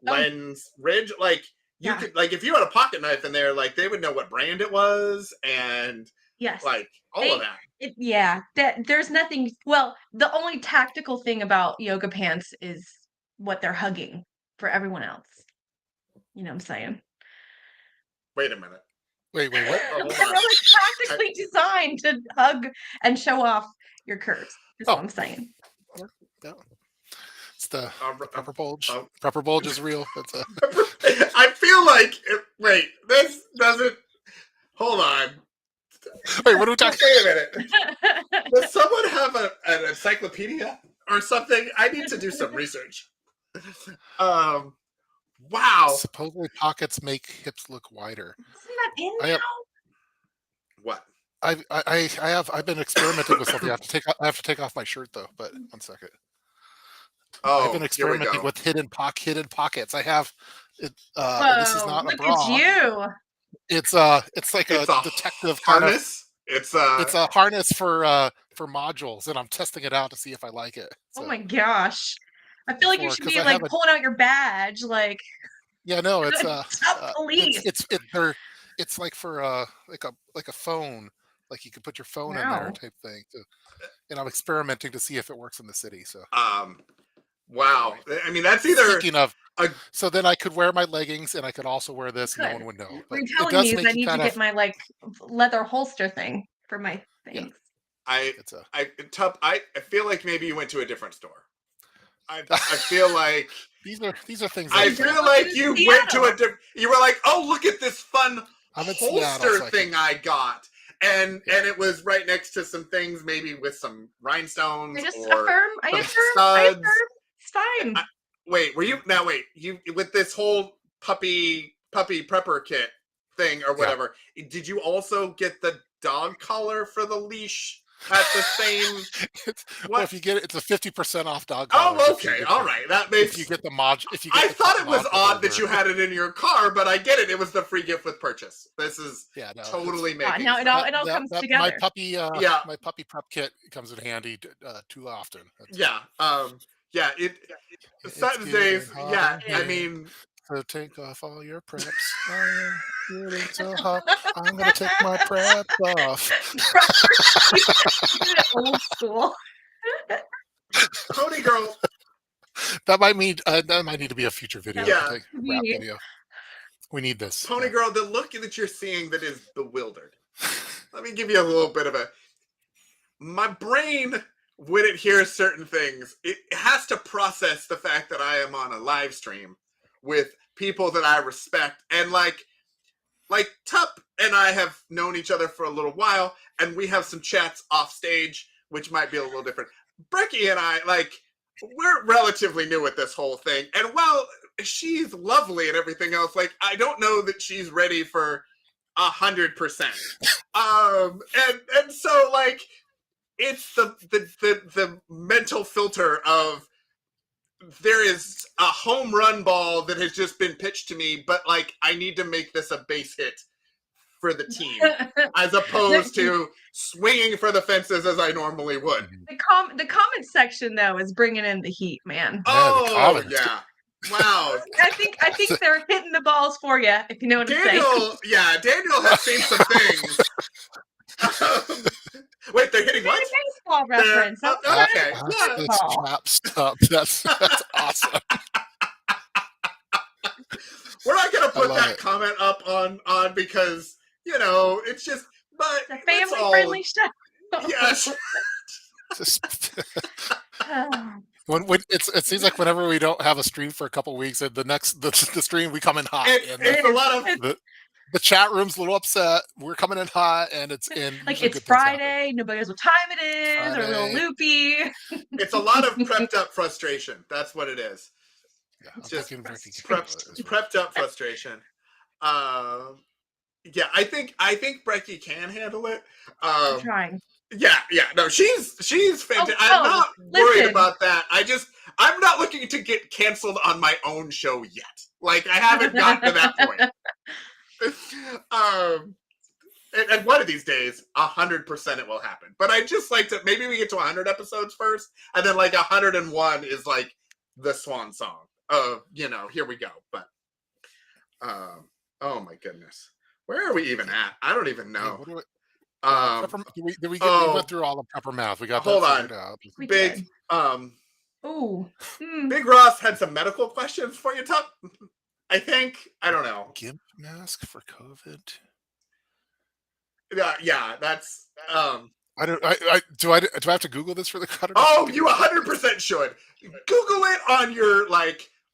lens ridge. Like, you could, like, if you had a pocket knife in there, like, they would know what brand it was, and like all of that. There's nothing. Well, the only tactical thing about yoga pants is what they're hugging for everyone else. You know what I'm saying? Wait a minute. Wait, what? They're like practically designed to hug and show off your curves. That's what I'm saying. Yeah. It's the prepper bulge. Prepper bulge is real. I feel like wait, this doesn't. Hold on. Wait, what are we talking? Wait a minute. Does someone have an encyclopedia or something? I need to do some research. Wow. Supposedly pockets make hips look wider. Isn't that in now? What? I've been experimenting with something. I have to take off my shirt though. But 1 second. Oh, I've been experimenting with hidden pockets. I have it. This is not a bra. Look at you. It's like a detective harness. It's a harness for modules, and I'm testing it out to see if I like it. So. Oh my gosh! I feel like you should be like pulling out your badge, like. Yeah, no, it's police. It's like for like a phone, like you can put your phone in there type thing. And I'm experimenting to see if it works in the city. So wow, I mean that's either speaking of. So then I could wear my leggings, and I could also wear this. And no one would know. What you're telling me is I need to get my like leather holster thing for my things. Yeah. I feel like maybe you went to a different store. I feel like these are things. I feel like you went to a different. You were like, oh, look at this fun holster thing I got, and it was right next to some things, maybe with some rhinestones. I affirm. It's fine. Wait, were you now? Wait, you with this whole puppy prepper kit thing or whatever? Yeah. Did you also get the dog collar for the leash? At the same, well, if you get it, it's a 50% off dog. Oh, okay, all right. That makes. If you get the mod, I thought it was odd that you had it in your car, but I get it. It was the free gift with purchase. This is totally making. Now it all comes together. My puppy prep kit comes in handy too often. It Saturdays. Yeah, I mean. So take off all your preps. Getting so hot. I'm gonna take my preps off. Old school. Pony Girl. That might need to be a future video. Yeah. Rap video. We need this. Pony Girl, the look that you're seeing that is bewildered. Let me give you a little bit of my brain, when it hears certain things, it has to process the fact that I am on a live stream with people that I respect, and like Tup and I have known each other for a little while, and we have some chats off stage, which might be a little different. Brecky and I, we're relatively new at this whole thing, and while she's lovely and everything else, I don't know that she's ready for 100%. And so it's the mental filter of, there is a home run ball that has just been pitched to me, but I need to make this a base hit for the team, as opposed to swinging for the fences as I normally would. The comment section though is bringing in the heat, man. Oh yeah, wow. I think they're hitting the balls for you, if you know what I'm saying. Yeah, Daniel has seen some things. Wait, they're hitting what? Baseball reference. Okay. That's awesome. We're not gonna put that comment up on because it's just, but it's a family-friendly show. Yes. It seems like whenever we don't have a stream for a couple of weeks, and the stream we come in hot. It's a lot of. The chat room's a little upset. We're coming in hot, and it's Friday. Nobody knows what time it is. They're a little loopy. It's a lot of prepped up frustration. That's what it is. Yeah, just prepped up frustration. Yeah, I think Brecky can handle it. I'm trying. Yeah. No, she's fantastic. I'm not worried about that. I'm not looking to get canceled on my own show yet. I haven't gotten to that point. And one of these days, 100% it will happen. But I just like to, maybe we get to 100 episodes first, and then 101 is the swan song of, here we go. But oh my goodness, where are we even at? I don't even know. We went through all the proper math. We got hold that on. Out. Big Ooh. Big Ross had some medical questions for you, Tup. I think, I don't know. GIMP mask for COVID. Yeah, that's. Do I have to Google this for the crowd? Oh, you 100% should. Google it on your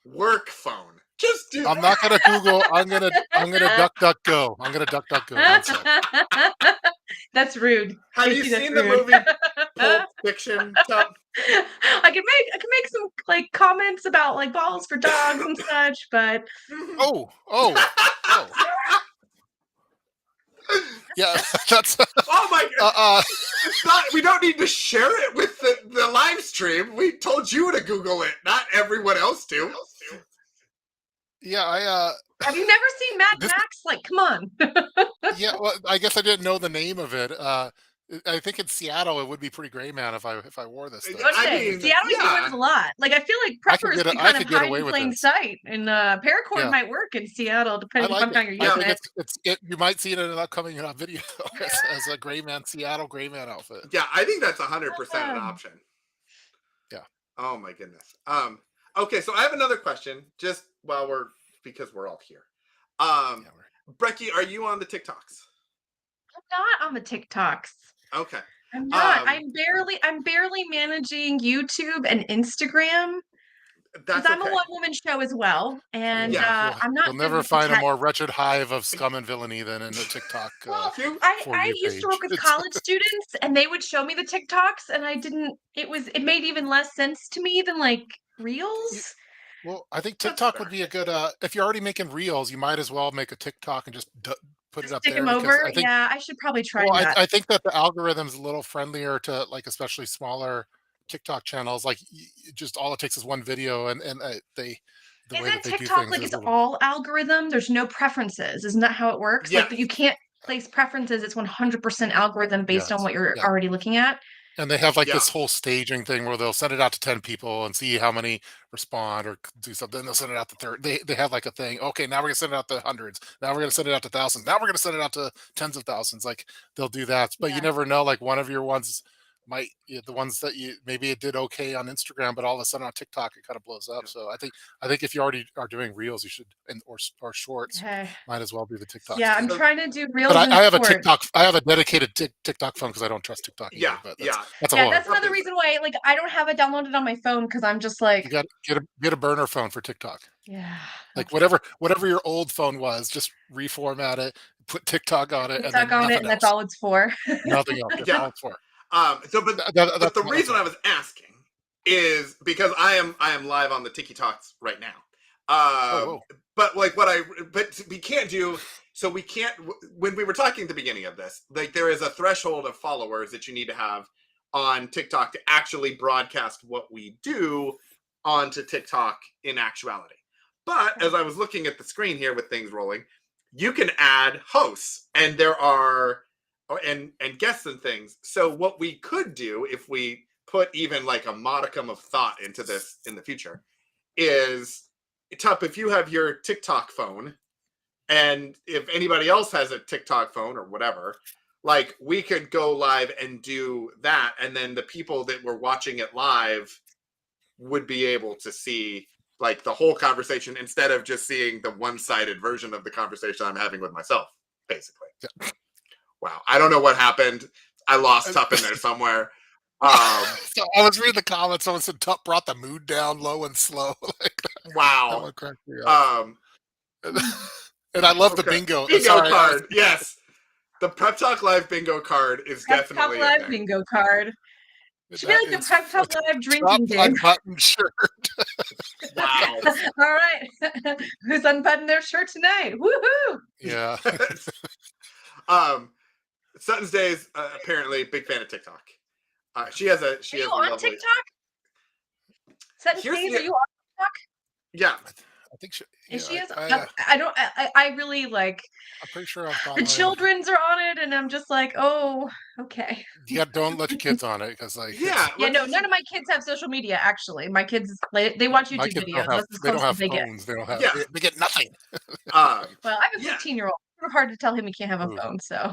work phone. Just do. I'm not gonna Google. I'm gonna DuckDuckGo. I'm gonna DuckDuckGo. That's rude. Have you seen the movie Pulp Fiction top. I can make some like comments about like balls for dogs and such, but oh. Yeah, that's. Oh my god! It's not. We don't need to share it with the live stream. We told you to Google it, not everyone else to. Yeah, have you never seen Mad Max? Like, come on. Yeah, well, I guess I didn't know the name of it. I think in Seattle it would be pretty gray, man, if I wore this stuff. I mean, Seattle uses a lot. Like, I feel like preppers can kind of hide in plain sight, and paracord might work in Seattle depending upon how you're using it. You might see it in an upcoming video as a gray man, Seattle gray man outfit. Yeah, I think that's 100% an option. Yeah. Oh my goodness. Okay, so I have another question. Just because we're all here. Brecky, are you on the TikToks? I'm not on the TikToks. Okay. I'm not. I'm barely managing YouTube and Instagram. Because I'm a one-woman show as well, and I'm not. You'll never find a more wretched hive of scum and villainy than in the TikTok. Well, I used to work with college students, and they would show me the TikToks, and I didn't. It made even less sense to me than like Reels. Well, I think TikTok would be a good. If you're already making Reels, you might as well make a TikTok and just put it up there. Stick them over. I should probably try that. I think that the algorithm's a little friendlier to like especially smaller TikTok channels. Like just all it takes is one video, and they. The way that they TikTok do like it's all algorithm? There's no preferences. Isn't that how it works? Yeah. Like you can't place preferences. It's 100% algorithm based on what you're already looking at. And they have like this whole staging thing where they'll send it out to 10 people and see how many respond or do something. They'll send it out to 30. They have like a thing. Okay, now we're gonna send it out to hundreds. Now we're gonna send it out to thousands. Now we're gonna send it out to tens of thousands. Like they'll do that, but you never know. Like one of your ones might the ones that you maybe it did okay on Instagram, but all of a sudden on TikTok it kind of blows up. So I think if you already are doing Reels, you should or shorts might as well do the TikTok. Yeah, I'm trying to do Reels. But I have a TikTok. I have a dedicated TikTok phone because I don't trust TikTok either. But that's another reason why like I don't have it downloaded on my phone because I'm just like you got to get a burner phone for TikTok. Yeah. Like whatever your old phone was, just reformat it, put TikTok on it, and that's all it's for. Nothing else. That's all it's for. But the reason I was asking is because I am live on the TikToks right now. But like we can't do so we can't when we were talking at the beginning of this, like there is a threshold of followers that you need to have on TikTok to actually broadcast what we do onto TikTok in actuality. But as I was looking at the screen here with things rolling, you can add hosts and there are and guests and things. So what we could do if we put even like a modicum of thought into this in the future is if you have your TikTok phone and if anybody else has a TikTok phone or whatever, like we could go live and do that. And then the people that were watching it live would be able to see like the whole conversation instead of just seeing the one-sided version of the conversation I'm having with myself, basically. Yeah. Wow. I don't know what happened. I lost Tup in there somewhere. So I was reading the comments. Someone said Tup brought the mood down low and slow. Wow. That one cracked me up. And I love the bingo. Card. Yes. The Prep Talk Live bingo card is definitely Prep Talk Live bingo card. It should be like the Prep Talk Live drinking game. Unbuttoned shirt. Wow. All right. Who's unbuttoned their shirt tonight? Woohoo! Yeah. Sutton's Days apparently big fan of TikTok. She has a on lovely... TikTok? Sutton's Days, are you on TikTok? Yeah. I think she is. I really like. I'm pretty sure the children's are on it, and I'm just like, oh, okay. Yeah, don't let your kids on it because like no, none of my kids have social media. Actually, my kids they watch YouTube videos. They don't have phones. They don't have. They get nothing. Well, I have a 15-year-old. It's sort of hard to tell him he can't have a phone. So.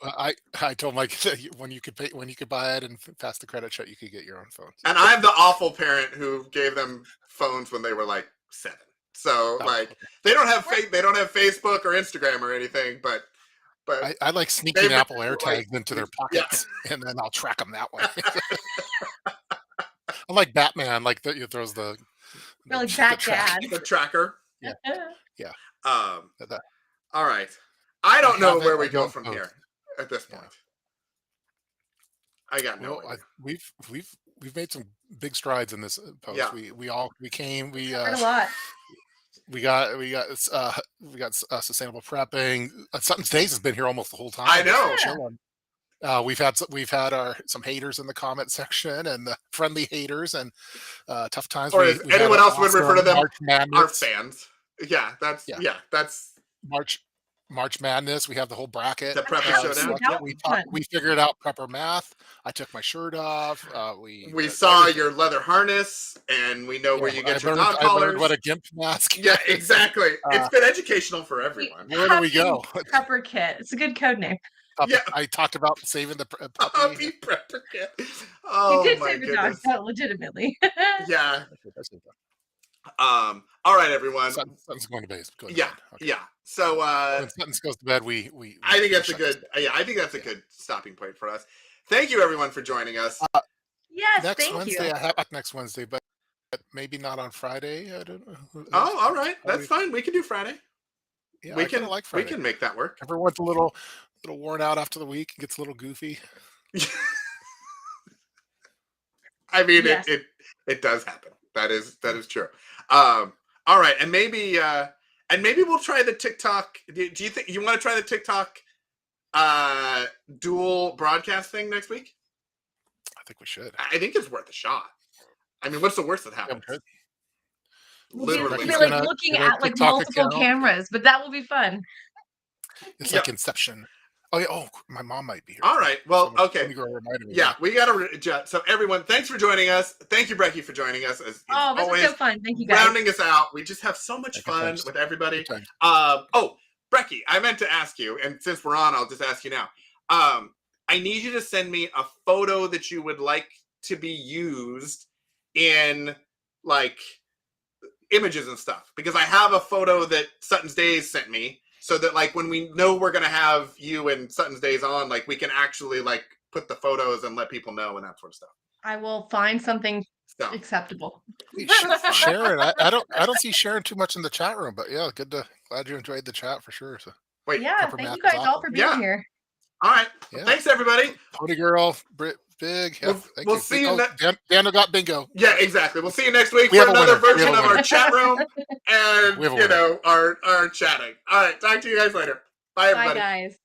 I told Mike that when you could buy it and pass the credit check, you could get your own phone. And I'm the awful parent who gave them phones when they were like 7. So they don't have they don't have Facebook or Instagram or anything, but I like sneaking Apple AirTags into their pockets and then I'll track them that way. I'm like Batman, like he throws the tracker. Yeah. All right. I don't know where we go from here at this point. I got no idea. We've made some big strides in this post. Yeah. We came. We a lot. We got sustainable prepping. Something Stays has been here almost the whole time. I know. We've had some haters in the comment section and the friendly haters and tough times. Or as anyone else would refer to them, our fans. Yeah, that's March Madness. We have the whole bracket. The Prepper Showdown. We figured out Prepper math. I took my shirt off. We saw your leather harness, and we know where you get your dog collars. I learned what a GIMP mask is. Yeah, exactly. It's been educational for everyone. Where do we go? Prepper Kit. It's a good code name. I talked about saving the puppy prepper kit. Oh, you did save the dog, legitimately. Yeah. All right, everyone. Sutton's going to bed. Yeah. So when Sutton goes to bed, I think that's a good. I think that's a good stopping point for us. Thank you, everyone, for joining us. Yes, next Wednesday. I have next Wednesday, but maybe not on Friday. I don't know. Oh, all right. That's fine. We can do Friday. Yeah, we can make that work. Everyone's a little worn out after the week. It gets a little goofy. I mean, yes. it does happen. That is true. All right, and maybe we'll try the TikTok. Do you think you want to try the TikTok dual broadcast thing next week? I think we should. I think it's worth a shot. I mean, what's the worst that happens? Literally, we'll be like looking at like multiple cameras, but that will be fun. It's like Inception. Oh yeah. My mom might be here. All right. Well, okay. Yeah, we got to. So everyone, thanks for joining us. Thank you, Brecky, for joining us. As this always, was so fun. Thank you, guys. Rounding us out. We just have so much fun with everybody. Brecky, I meant to ask you, and since we're on, I'll just ask you now. I need you to send me a photo that you would like to be used in like images and stuff, because I have a photo that Sutton's Days sent me. So that like when we know we're gonna have you and Sutton's Days on, like we can actually like put the photos and let people know and that sort of stuff. I will find something acceptable. Sharon, I don't see Sharon too much in the chat room, but yeah, glad you enjoyed the chat for sure. So thank you guys all for being here. All right, thanks everybody. Pony Girl, Big. Yeah, we'll see you. Daniel got bingo. Yeah, exactly. We'll see you next week for another version of our chat room and our chatting. All right, talk to you guys later. Bye, everybody. Bye, guys.